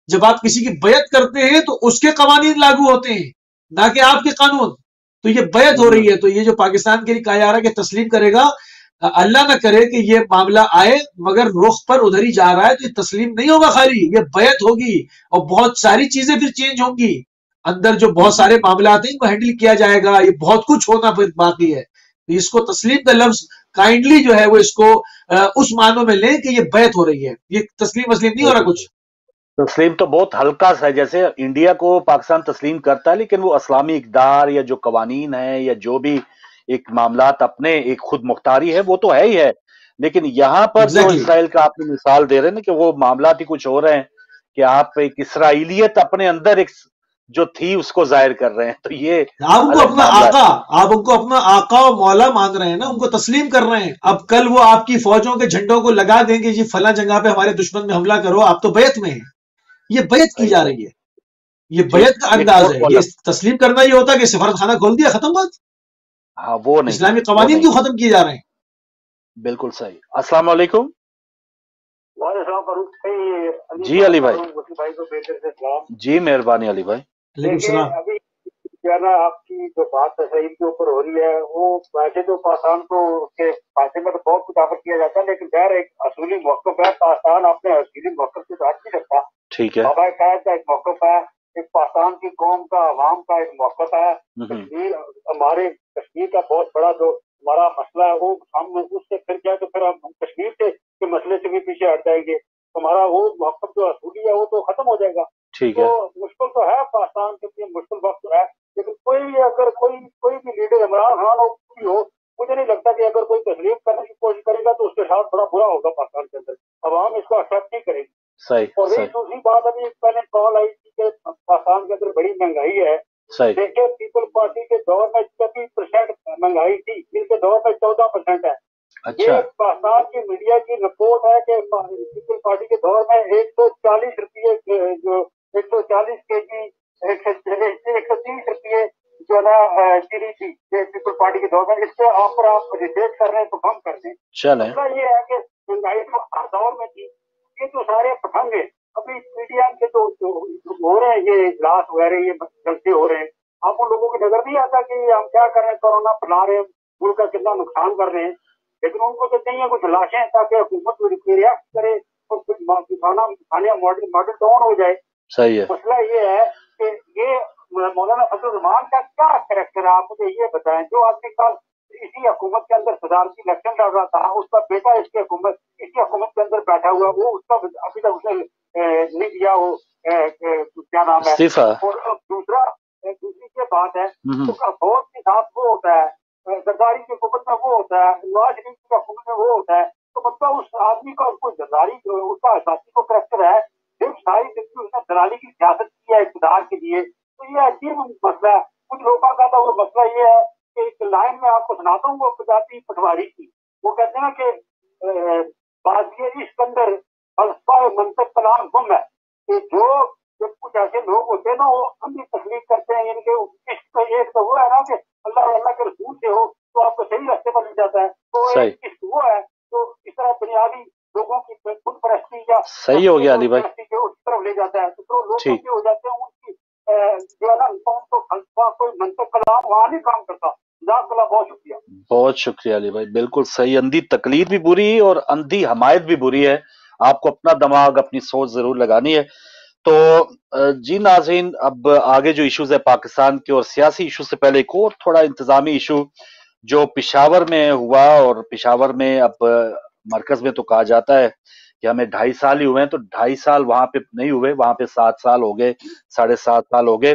جب آپ کسی کی بیعت کرتے ہیں تو اس کے قوانین لاگو ہوتے ہیں، نہ کہ آپ کے قانون. تو یہ بیعت ہو رہی ہے. تو یہ جو پاکستان کے لیے کہا جا رہا ہے کہ تسلیم کرے گا، اللہ نہ کرے کہ یہ معاملہ آئے مگر رخ پر ادھر ہی جا رہا ہے، تو یہ تسلیم نہیں ہوگا، خالی یہ بیعت ہوگی اور بہت ساری چیزیں پھر چینج ہوں گی. اندر جو بہت سارے معاملات ہیں ان کو ہینڈل کیا جائے گا، یہ بہت کچھ ہونا پھر باقی ہے. اس کو تسلیم کا لفظ کائنڈلی جو ہے وہ اس کو اس معنوں میں لیں کہ یہ بیعت ہو رہی ہے. یہ تسلیم نہیں ہو رہا کچھ. تسلیم تو بہت ہلکا سا ہے، جیسے انڈیا کو پاکستان تسلیم کرتا ہے لیکن وہ اسلامی اقدار یا جو قوانین ہیں یا جو بھی ایک معاملات اپنے ایک خود مختاری ہے وہ تو ہے ہی ہے. لیکن یہاں پر جو اسرائیل کا آپ نے مثال دے رہے ہیں نا کہ وہ معاملات ہی کچھ ہو رہے ہیں کہ آپ ایک اسرائیلیت اپنے اندر ایک جو تھی اس کو ظاہر کر رہے ہیں. تو یہ آپ ان کو اپنا آقا، آپ ان کو اپنا آقا و مولا مان رہے ہیں نا، ان کو تسلیم کر رہے ہیں. اب کل وہ آپ کی فوجوں کے جھنڈوں کو لگا دیں گے جی فلاں جگہ پہ ہمارے دشمن میں حملہ کرو، آپ تو بیعت میں ہیں. یہ بیعت کی جا رہی ہے، یہ بیعت کا انداز ہے. یہ تسلیم کرنا یہ ہوتا ہے کہ سفارت خانہ کھول دیا، ختم بات. ہاں وہ نہیں، اسلامی قوانین کیوں ختم کیے جا رہے ہیں؟ بالکل صحیح. السلام علیکم. وعلیکم جی علی بھائی. جی مہربانی علی بھائی. وعلیکم السلام. ابھی کیا نا آپ کی جو بات اسرائیل کے اوپر ہو رہی ہے، وہ ویسے تو پاکستان کو اس کے فائدے میں تو بہت کچھ آفر کیا جاتا ہے، لیکن خیر ایک اصولی موقف ہے. پاکستان اپنے اصولی موقف سے بات نہیں رکھتا. ٹھیک ہے. بابا قائد کا ایک موقف ہے، ایک پاکستان کی قوم کا، عوام کا ایک موقف ہے. کشمیر، ہمارے کشمیر کا بہت بڑا جو ہمارا مسئلہ ہے، وہ ہم اس سے پھر کیا تو پھر ہم کشمیر کے مسئلے سے بھی پیچھے ہٹ جائیں گے. ہمارا وہ موقف جو اصولی ہے وہ تو ختم ہو جائے گا. تو مشکل تو ہے پاکستان کے لیے، مشکل وقت ہے. لیکن کوئی بھی اگر کوئی بھی لیڈر، عمران خان ہو، مجھے نہیں لگتا کہ اگر کوئی تسلیم کرنے کی کوشش کرے گا تو اس کے ساتھ بڑا برا ہوگا پاکستان کے اندر. عوام اس کو ایکسپٹ نہیں کرے گی. اور رہی دوسری بات، ابھی پہلے کال آئی تھی کہ پاکستان کے اندر بڑی مہنگائی ہے. دیکھیں پیپل پارٹی کے دور میں 24% مہنگائی تھی، ان کے دور میں 14% ہے. یہ پاکستان کی میڈیا کی رپورٹ ہے کہ پیپل پارٹی کے دور میں 140 روپیے، جو 140 KG، 130 روپیے جو ہے نا چیری تھی پیپل پارٹی کے دور میں. اس سے آفر آپ ریسیٹ کر رہے ہیں تو کم کر دیں. مسئلہ یہ ہے کہ مہنگائی تو ہر دور میں تھی. یہ تو سارے پٹھنگ ہیں. ابھی میڈیا کے جو ہو رہے ہیں یہ اجلاس وغیرہ، یہ جلسے ہو رہے ہیں، آپ ان لوگوں کو نظر نہیں آتا کہ ہم کیا کر رہے ہیں؟ کورونا پھیلا رہے ہیں، ملک کا کتنا نقصان کر رہے ہیں. لیکن ان کو تو چاہیے کچھ لاشیں تاکہ حکومت ریئیکٹ کرے اور ماڈل ڈاؤن ہو جائے. صحیح ہے. مسئلہ یہ ہے کہ یہ مولانا فضل الرحمان کا کیا کریکٹر ہے؟ آپ مجھے یہ بتائیں. جو آدمی کل اسی حکومت کے اندر صدارتی الیکشن لڑ رہا تھا، اس کا بیٹا اسی حکومت کے اندر بیٹھا ہوا، وہ اس کا ابھی تک اس نے نہیں دیا وہ کیا نام ہے. اور دوسری یہ بات ہے فوج کے ساتھ وہ ہوتا ہے، زرداری کی حکومت میں وہ ہوتا ہے، نواز شریف کی حکومت میں وہ ہوتا ہے. تو مطلب اس آدمی کا کوئی زرداری اس کا احساسی کو کریکٹر ہے، صرف ساری زندگی اس نے دلالی کی سیاست کی ہے اقتدار کے لیے. تو یہ عجیب مسئلہ ہے. کچھ لوگوں کا تو وہ مسئلہ یہ ہے کہ ایک لائن میں آپ کو سناتا ہوں وہ پنجابی پٹواری کی. وہ کہتے ہیں کہ بازی اسکندر فلسفہ منطق کلام گم ہے. کہ جو کچھ ایسے لوگ ہوتے ہیں نا وہ اندھی تکلیف کرتے ہیں، یعنی کہ ایک تو وہ ہے نا کہ اللہ کے رسول سے ہو تو آپ کو صحیح راستے پر لے جاتا ہے. تو ایک وہ ہے تو اس طرح بنیادی لوگوں کی خود پرستی یا صحیح ہو گیا علی بھائی اس طرف لے جاتا ہے. تو لوگ ہو جاتے ہیں ان کی جو ہے نا تو فلسفہ کوئی منطق کلام وہاں نہیں کام کرتا. بہت شکریہ. بہت شکریہ علی بھائی، بالکل صحیح. اندھی تقلید بھی بری اور اندھی حمایت بھی بری ہے. آپ کو اپنا دماغ، اپنی سوچ ضرور لگانی ہے. تو جی ناظرین، اب آگے جو ایشوز ہے پاکستان کے، اور سیاسی ایشو سے پہلے ایک اور تھوڑا انتظامی ایشو جو پشاور میں ہوا. اور پشاور میں اب مرکز میں تو کہا جاتا ہے کہ ہمیں 2.5 سال ہی ہوئے ہیں، تو 2.5 سال وہاں پہ نہیں ہوئے، وہاں پہ 7 سال ہو گئے، 7.5 سال ہو گئے.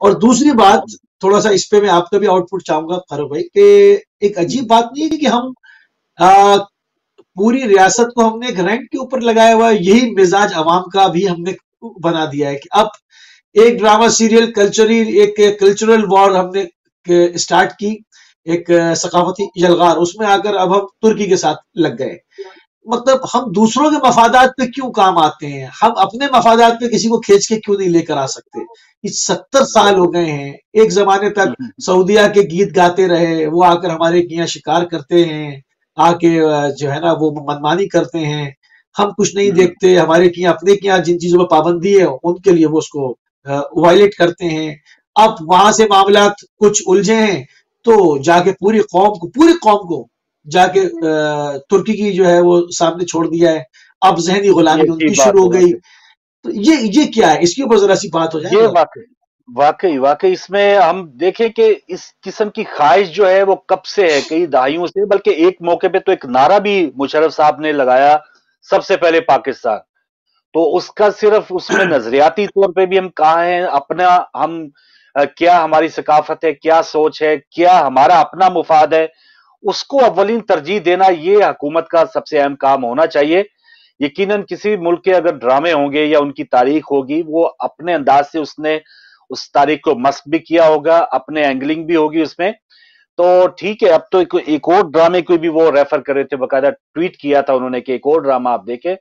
اور دوسری بات تھوڑا سا اس پہ میں آپ کا بھی آؤٹ پٹ چاہوں گا فاروق بھائی کہ ایک عجیب بات نہیں ہے کہ ہم پوری ریاست کو ہم نے ایک رینٹ کے اوپر لگایا ہوا ہے. یہی مزاج عوام کا بھی ہم نے بنا دیا ہے کہ اب ایک ڈرامہ سیریل کلچرل وار ہم نے اسٹارٹ کی, ایک ثقافتی یلغار, اس میں آ کر اب ہم ترکی کے ساتھ لگ گئے. مطلب ہم دوسروں کے مفادات پہ کیوں کام آتے ہیں, ہم اپنے مفادات پہ کسی کو کھینچ کے کیوں نہیں لے کر آ سکتے؟ 70 سال ہو گئے ہیں. ایک زمانے تک سعودیہ کے گیت گاتے رہے, وہ آ کر ہمارے یہاں شکار کرتے ہیں, آ کے جو ہے نا وہ منمانی کرتے ہیں, ہم کچھ نہیں دیکھتے. ہمارے یہاں اپنے یہاں جن چیزوں پہ پابندی ہے ان کے لیے وہ اس کو وائلیٹ کرتے ہیں. اب وہاں سے معاملات کچھ الجھے ہیں تو جا کے پوری قوم کو جا کے ترکی کی جو ہے وہ سامنے چھوڑ دیا ہے. اب ذہنی غلامی ان کی شروع ہو گئی. تو یہ کیا ہے, اس کے اوپر ذرا سی بات ہو جائے. یہ واقعی اس میں ہم دیکھیں کہ اس قسم کی خواہش جو ہے وہ کب سے ہے, کئی دہائیوں سے. بلکہ ایک موقع پہ تو ایک نعرہ بھی مشرف صاحب نے لگایا, سب سے پہلے پاکستان. تو اس کا صرف اس میں نظریاتی طور پہ بھی ہم کہاں ہیں, اپنا ہم کیا ہماری ثقافت ہے, کیا سوچ ہے, کیا ہمارا اپنا مفاد ہے, اس کو اولین ترجیح دینا یہ حکومت کا سب سے اہم کام ہونا چاہیے. یقیناً کسی ملک کے اگر ڈرامے ہوں گے یا ان کی تاریخ ہوگی, وہ اپنے انداز سے اس نے اس تاریخ کو مسخ بھی کیا ہوگا, اپنے اینگلنگ بھی ہوگی اس میں. تو ٹھیک ہے, اب تو ایک اور ڈرامے کو بھی وہ ریفر کر رہے تھے, باقاعدہ ٹویٹ کیا تھا انہوں نے کہ ایک اور ڈرامہ آپ دیکھیں.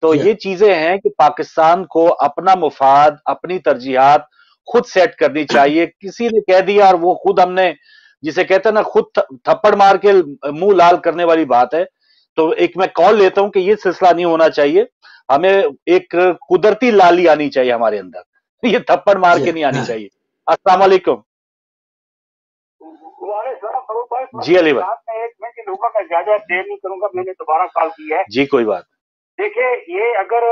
تو یہ چیزیں ہیں کہ پاکستان کو اپنا مفاد, اپنی ترجیحات خود سیٹ کرنی چاہیے. کسی نے کہہ دیا اور وہ خود ہم نے, جسے کہتے ہیں نا, خود تھپڑ مار کے منہ لال کرنے والی بات ہے. تو ایک میں کال لیتا ہوں کہ یہ سلسلہ نہیں ہونا چاہیے. ہمیں ایک قدرتی لالی آنی چاہیے ہمارے اندر, یہ تھپڑ مار کے نہیں آنی چاہیے. السلام علیکم. جی علی بھائی. ایک میں لوگوں کا زیادہ دیر نہیں کروں گا, میں نے دوبارہ کال کی ہے. جی کوئی بات. دیکھیں, یہ اگر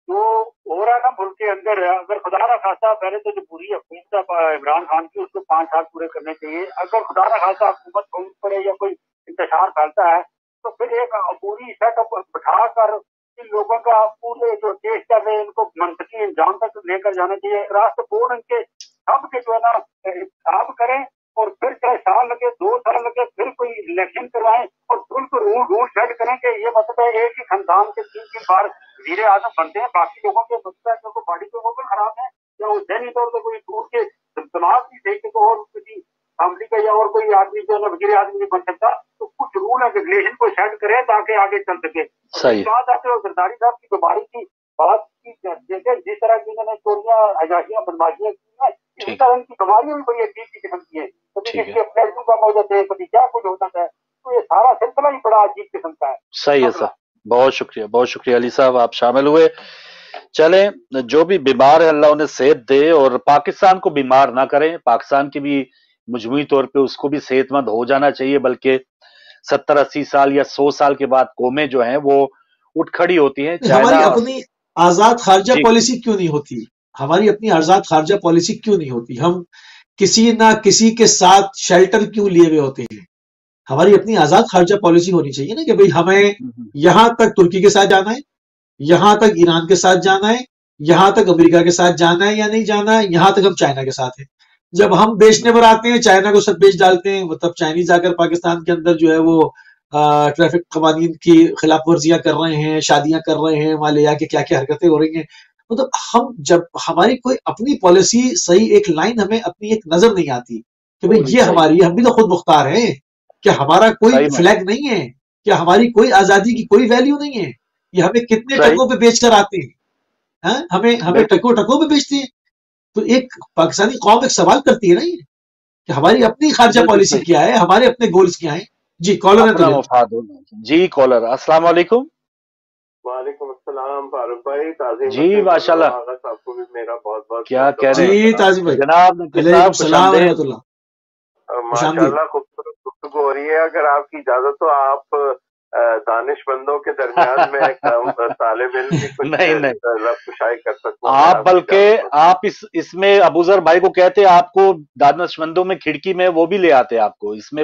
جو ہو رہا نا ملک کے اندر, اگر خدا نہ خاصا پہلے تو جو پوری حکومت عمران خان کی, اس کو 5 سال پورے کرنے چاہیے. اگر خدا نہ خاصا حکومت چھوڑ پڑے یا کوئی انتشار پھیلتا ہے تو پھر ایک پوری سیٹ اپ بٹھا کر ان لوگوں کا پورے جو دیش کا ہے ان کو منطقی انجام تک لے کر جانا چاہیے. راست بورڈ ان کے سب کے جو ہے نا حساب کریں, اور پھر چاہے سال لگے 2 سال لگے, پھر کوئی الیکشن کروائیں اور بالکل رول سیٹ کریں کہ یہ مطلب ہے ایک ہی خاندان کے 3 بار وزیر اعظم بنتے ہیں. باقی لوگوں کے مطلب ہے باڈی کے وہ خراب ہے یا وہ ذہنی طور پہ کوئی دور کے دماغ بھی دیکھتے تو اور کسی فیملی کا یا اور کوئی آدمی جو ہے وزیر اعظم نہیں بن سکتا. تو کچھ رول اینڈ ریگولیشن کو سیٹ کرے تاکہ آگے چل سکے. بات آپ نے زرداری صاحب کی بیماری کی بات کی, جس طرح کی انہوں نے چوریاں عیاشیاں بدماشیاں کی ہیں, اسی طرح ان کی بیماریاں بھی بڑی عجیب کی قسم کی ہیں. کبھی کسی کے فلیشو کم ہو جاتے ہیں, کبھی کیا کچھ ہوتا ہے. تو یہ سارا سلسلہ ہی بڑا عجیب قسم کا ہے. صحیح ہے سر, بہت شکریہ علی صاحب, آپ شامل ہوئے. چلیں, جو بھی بیمار ہے اللہ انہیں صحت دے, اور پاکستان کو بیمار نہ کریں. پاکستان کی بھی مجموعی طور پہ اس کو بھی صحت مند ہو جانا چاہیے. بلکہ 70-80 سال یا 100 سال کے بعد قومیں جو ہیں وہ اٹھ کھڑی ہوتی ہیں. ہماری اپنی آزاد خارجہ پالیسی کیوں نہیں ہوتی؟ ہماری اپنی آزاد خارجہ پالیسی کیوں نہیں ہوتی؟ ہم کسی نہ کسی کے ساتھ شیلٹر کیوں لیے ہوئے ہوتے ہیں؟ ہماری اپنی آزاد خارجہ پالیسی ہونی چاہیے نا کہ بھئی ہمیں یہاں تک ترکی کے ساتھ جانا ہے, یہاں تک ایران کے ساتھ جانا ہے, یہاں تک امریکہ کے ساتھ جانا ہے یا نہیں جانا ہے, یہاں تک ہم چائنا کے ساتھ ہیں. جب ہم بیچنے پر آتے ہیں چائنا کو سب بیچ ڈالتے ہیں. مطلب چائنیز آ کر پاکستان کے اندر جو ہے وہ ٹریفک قوانین کی خلاف ورزیاں کر رہے ہیں, شادیاں کر رہے ہیں, وہاں لے آ کے کیا کیا حرکتیں ہو رہی ہیں. مطلب ہم جب ہماری کوئی اپنی پالیسی صحیح ایک لائن ہمیں اپنی ایک نظر نہیں آتی کہ بھئی یہ ہماری, ہم بھی تو خود مختار ہیں, کیا ہمارا کوئی فلیگ نہیں ہے, کیا ہماری کوئی آزادی کی کوئی ویلیو نہیں ہے, یہ ہمیں کتنے ٹکوں پہ بیچ کر آتے ہیں, ہمیں ٹکوں پہ بیچتے ہیں. تو ایک پاکستانی قوم ایک سوال کرتی ہے نا یہ کہ ہماری اپنی خارجہ پالیسی کیا ہے, ہمارے اپنے گولز کیا ہیں. جی کالر ہے. جی کالر, السلام علیکم. وعلیکم السلام فاروق بھائی. تعظیم جی ماشاء اللہ, صاحب کو بھی میرا بہت بہت کیا کہہ رہے ہیں. جی تعظیم بھائی جناب السلام ورحمۃ اللہ. ماشاء اللہ خوبصورت گفتگو ہو رہی ہے. اگر آپ کی اجازت ہو آپ دانش بندوں کے درمیان میں طالب علم کی کچھ کشائی کر سکتا ہوں آپ, بلکہ آپ اس میں ابو ذر بھائی کو کہتے آپ کو دانش مندوں میں کھڑکی میں وہ بھی لے آتے آپ کو, اس میں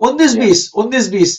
19-20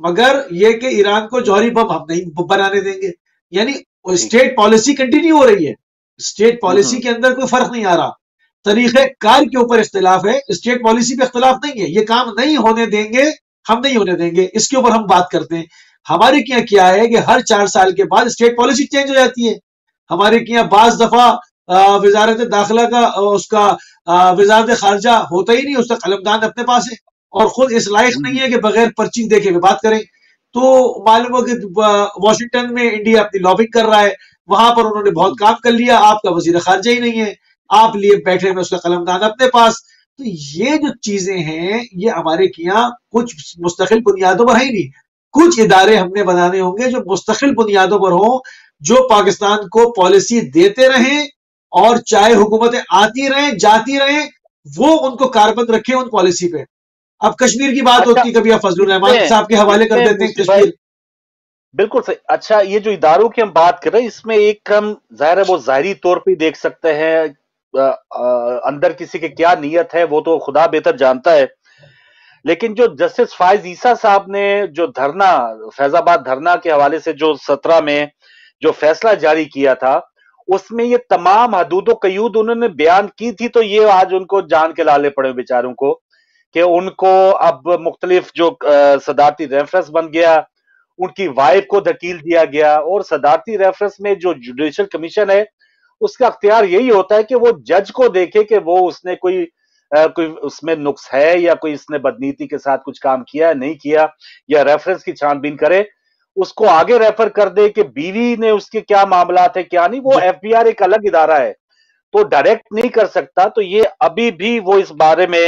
مگر یہ کہ ایران کو جوہری بم ہم نہیں بنانے دیں گے. یعنی اسٹیٹ پالیسی کنٹینیو ہو رہی ہے, اسٹیٹ پالیسی کے اندر کوئی فرق نہیں آ رہا, طریقہ کار کے اوپر اختلاف ہے, اسٹیٹ پالیسی پہ اختلاف نہیں ہے. یہ کام نہیں ہونے دیں گے, ہم نہیں ہونے دیں گے, اس کے اوپر ہم بات کرتے ہیں. ہمارے کیا ہے کہ ہر 4 سال کے بعد اسٹیٹ پالیسی چینج ہو جاتی ہے. ہمارے کیا بعض دفعہ وزارت داخلہ کا اس کا وزارت خارجہ ہوتا ہی نہیں, اس کا قلمدان اپنے پاس ہے اور خود اس لائق نہیں ہے کہ بغیر پرچی دیکھے ہوئے بات کریں. تو معلوم ہو کہ واشنگٹن میں انڈیا اپنی لابنگ کر رہا ہے, وہاں پر انہوں نے بہت کام کر لیا, آپ کا وزیر خارجہ ہی نہیں ہے, آپ لیے بیٹھے میں اس کا قلمدان اپنے پاس. تو یہ جو چیزیں ہیں یہ ہمارے کیا کچھ مستقل بنیادوں پر ہے ہی نہیں. کچھ ادارے ہم نے بنانے ہوں گے جو مستقل بنیادوں پر ہوں, جو پاکستان کو پالیسی دیتے رہیں اور چاہے حکومتیں آتی رہیں جاتی رہیں وہ ان کو کاربند رکھیں ان پالیسی پہ. اب کشمیر کی بات ہوتی ہے, کبھی آپ فضل الرحمان صاحب کے حوالے کر دیتے ہیں کشمیر. بالکل صحیح. اچھا, یہ جو اداروں کی ہم بات کر رہے ہیں اس میں ایک ہم ظاہر ہے وہ ظاہری طور پہ دیکھ سکتے ہیں, اندر کسی کے کیا نیت ہے وہ تو خدا بہتر جانتا ہے. لیکن جو جسٹس فائز عیسیٰ صاحب نے جو دھرنا, فیض آباد دھرنا کے حوالے سے جو 17 میں جو فیصلہ جاری کیا تھا, اس میں یہ تمام حدود و قیود انہوں نے بیان کی تھی. تو یہ آج ان کو جان کے لالے پڑے بیچاروں کو کہ ان کو اب مختلف جو صدارتی ریفرنس بن گیا, ان کی وائف کو دھکیل دیا گیا, اور صدارتی ریفرنس میں جو جوڈیشل کمیشن ہے اس کا اختیار یہی ہوتا ہے کہ وہ جج کو دیکھے کہ وہ اس نے کوئی اس میں نقص ہے یا کوئی اس نے بدنیتی کے ساتھ کچھ کام کیا ہے نہیں کیا, یا ریفرنس کی چھان بین کرے, اس کو آگے ریفر کر دے کہ بیوی نے اس کے کیا معاملات ہے کیا نہیں. وہ ایف بی آر ایک الگ ادارہ ہے تو ڈائریکٹ نہیں کر سکتا. تو یہ ابھی بھی وہ اس بارے میں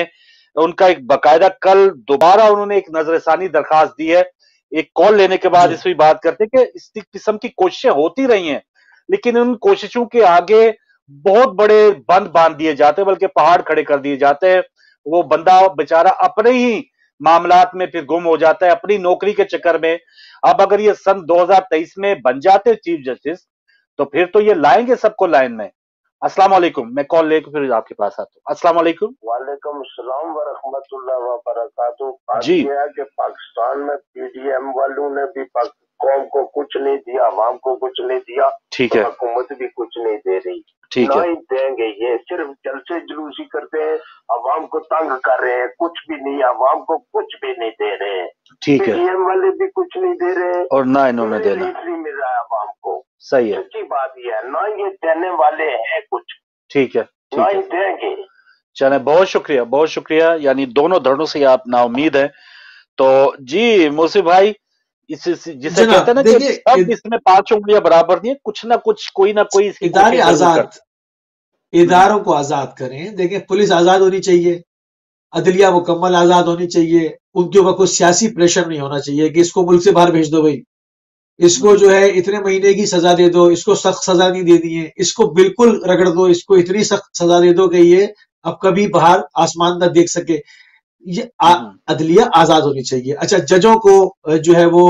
ان کا ایک باقاعدہ کل دوبارہ انہوں نے ایک نظر ثانی درخواست دی ہے. ایک کال لینے کے بعد اس پہ بات کرتے کہ اس قسم کی کوششیں ہوتی رہی ہیں, لیکن ان کوششوں کے آگے بہت بڑے بند باندھ دیے جاتے ہیں, بلکہ پہاڑ کھڑے کر دیے جاتے ہیں. وہ بندہ بیچارہ اپنے ہی معاملات میں پھر گم ہو جاتا ہے اپنی نوکری کے چکر میں. اب اگر یہ سن 2023 میں بن جاتے چیف جسٹس تو پھر تو یہ لائیں گے سب کو لائن میں. السلام علیکم, میں کال لے کے پھر آپ کے پاس آتا ہوں. السلام علیکم. وعلیکم السلام ورحمۃ اللہ وبرکاتہ. جی, یہ ہے کہ پاکستان میں پی ڈی ایم والوں نے بھی قوم کو کچھ نہیں دیا, عوام کو کچھ نہیں دیا, ٹھیک ہے, حکومت بھی کچھ نہیں دے رہی, ٹھیک نہ ہے, ہی دیں گے. یہ صرف جلسے جلوسی کرتے ہیں, عوام کو تنگ کر رہے ہیں, کچھ بھی نہیں, عوام کو کچھ بھی نہیں دے رہے ہیں. ٹھیک پی ہے, ڈی ایم والے بھی کچھ نہیں دے رہے اور نہ انہوں نے دینا. ریلیف نہیں مل رہا ہے عوام کو. صحیح ہے, سچی بات یہ ہے, نہ یہ دینے والے ہیں کچھ, ٹھیک ہے, نہ ٹھیک ہی ہے. دیں گے. چلیں, بہت شکریہ, بہت شکریہ. یعنی دونوں دھڑوں سے آپ نا امید ہیں. تو جی موصف بھائی, جسے کہتے ہیں نا کہ سب اس میں 5 انگلیاں برابر نہیں, کچھ نہ کچھ کوئی نہ کوئی اس کی ادارے کوشش ضرور آزاد, کرتے. اداروں کو آزاد کریں. دیکھیں پولیس آزاد ہونی چاہیے, عدلیہ مکمل آزاد ہونی چاہیے, ان کے اوپر کوئی سیاسی پریشر نہیں ہونا چاہیے کہ اس کو ملک سے باہر بھیج دو بھائی, اس کو جو ہے اتنے مہینے کی سزا دے دو, اس کو سخت سزا نہیں دینی ہے, اس کو بالکل رگڑ دو, اس کو اتنی سخت سزا دے دو کہ یہ اب کبھی باہر آسمان نہ دیکھ سکے. یہ عدلیہ آزاد ہونی چاہیے. اچھا, ججوں کو جو ہے وہ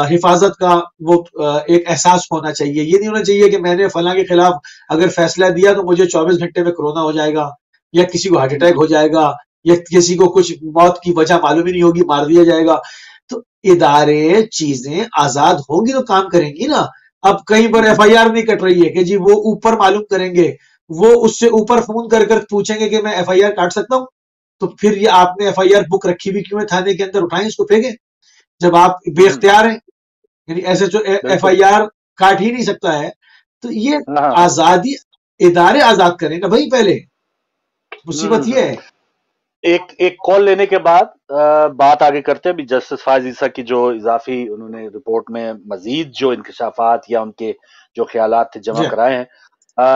حفاظت کا وہ ایک احساس ہونا چاہیے. یہ نہیں ہونا چاہیے کہ میں نے فلاں کے خلاف اگر فیصلہ دیا تو مجھے 24 گھنٹے میں کرونا ہو جائے گا, یا کسی کو ہارٹ اٹیک ہو جائے گا, یا کسی کو کچھ موت کی وجہ معلوم ہی نہیں ہوگی, مار دیا جائے گا. تو ادارے چیزیں آزاد ہوگی تو کام کریں گی نا. اب کہیں پر ایف آئی آر نہیں کٹ رہی ہے کہ جی وہ اوپر معلوم کریں گے, وہ اس سے اوپر فون کر کر پوچھیں گے کہ میں ایف آئی آر کاٹ سکتا ہوں, تو پھر یہ آپ نے ایف آئی آر بک رکھی بھی کیوں ہے تھانے کے اندر, اٹھائیں اس کو پھینکیں جب آپ بے اختیار ہیں. یعنی ایسے جو ایف آئی آر کاٹ ہی نہیں سکتا ہے. تو یہ آزادی, ادارے آزاد کریں نا بھائی پہلے, مصیبت یہ ہے. ایک کال لینے کے بعد بات آگے کرتے ہیں. جسٹس فائز عیسیٰ کی جو اضافی انہوں نے رپورٹ میں مزید جو انکشافات یا ان کے جو خیالات تھے جمع کرائے ہیں.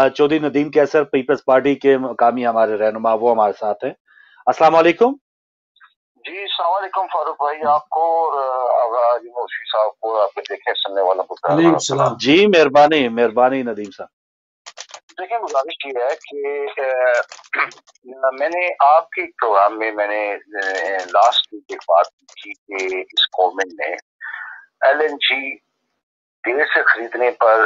چودھری ندیم کیسر پیپلز پارٹی کے مقامی ہمارے رہنما, وہ ہمارے ساتھ ہیں. السلام علیکم. جی السلام علیکم فاروق بھائی, آپ کو اور موصف صاحب کو, آپ کے دیکھنے سننے والوں کو جی مہربانی, مہربانی ندیم صاحب. دیکھیں گزارش یہ ہے کہ میں نے آپ کے پروگرام میں میں نے لاسٹ ویک ایک بات کی کہ اس گورنمنٹ نے ایل این جی دیر سے خریدنے پر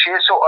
600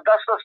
10-10,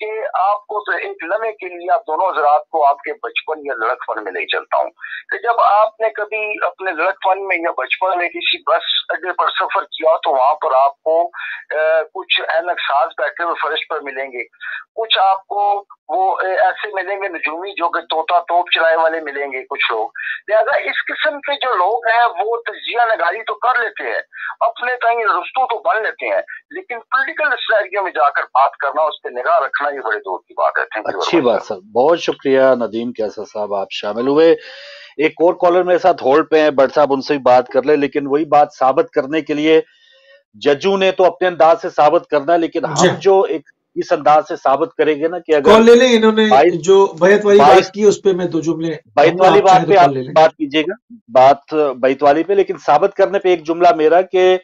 کہ آپ کو ایک لمحے کے لیے آپ دونوں حضرات کو آپ کے بچپن یا لڑکپن میں لے چلتا ہوں کہ جب آپ نے کبھی اپنے لڑکپن میں یا بچپن میں کسی بس اڈے پر سفر کیا تو وہاں پر آپ کو کچھ اینک ساز بیٹھے ہوئے فرش پر ملیں گے، کچھ آپ کو وہ ایسے ملیں گے نجومی جو کہ طوطا توپ چلائے والے ملیں گے کچھ لوگ. لہذا اس قسم کے جو لوگ ہیں وہ تجزیہ نگاری تو کر لیتے ہیں، اپنے تئیں رستو تو بن لیتے ہیں، لیکن پولیٹیکل اسٹریٹجی میں جا کر بات کرنا، اس پہ نگاہ رکھنا یہ بڑے دور کی بات ہے. اچھی بات سر، بہت شکریہ ندیم کیسر صاحب، آپ شامل ہوئے. ایک اور کالر میرے ساتھ ہولڈ پہ ہیں، بٹ صاحب ان سے بھی بات کر لیں، لیکن وہی بات ثابت کرنے کے لیے ججوں نے تو اپنے انداز سے ثابت کرنا ہے، لیکن ہم جو ایک اس انداز سے ثابت کریں گے نا کہ اگر کال لے لیں، انہوں نے جو بیعت والی بات کی اس پہ میں دو جملے بیعت والی بات پہ آپ بات کیجیے گا، بات بیعت والی پہ، لیکن ثابت کرنے پہ ایک جملہ میرا کہ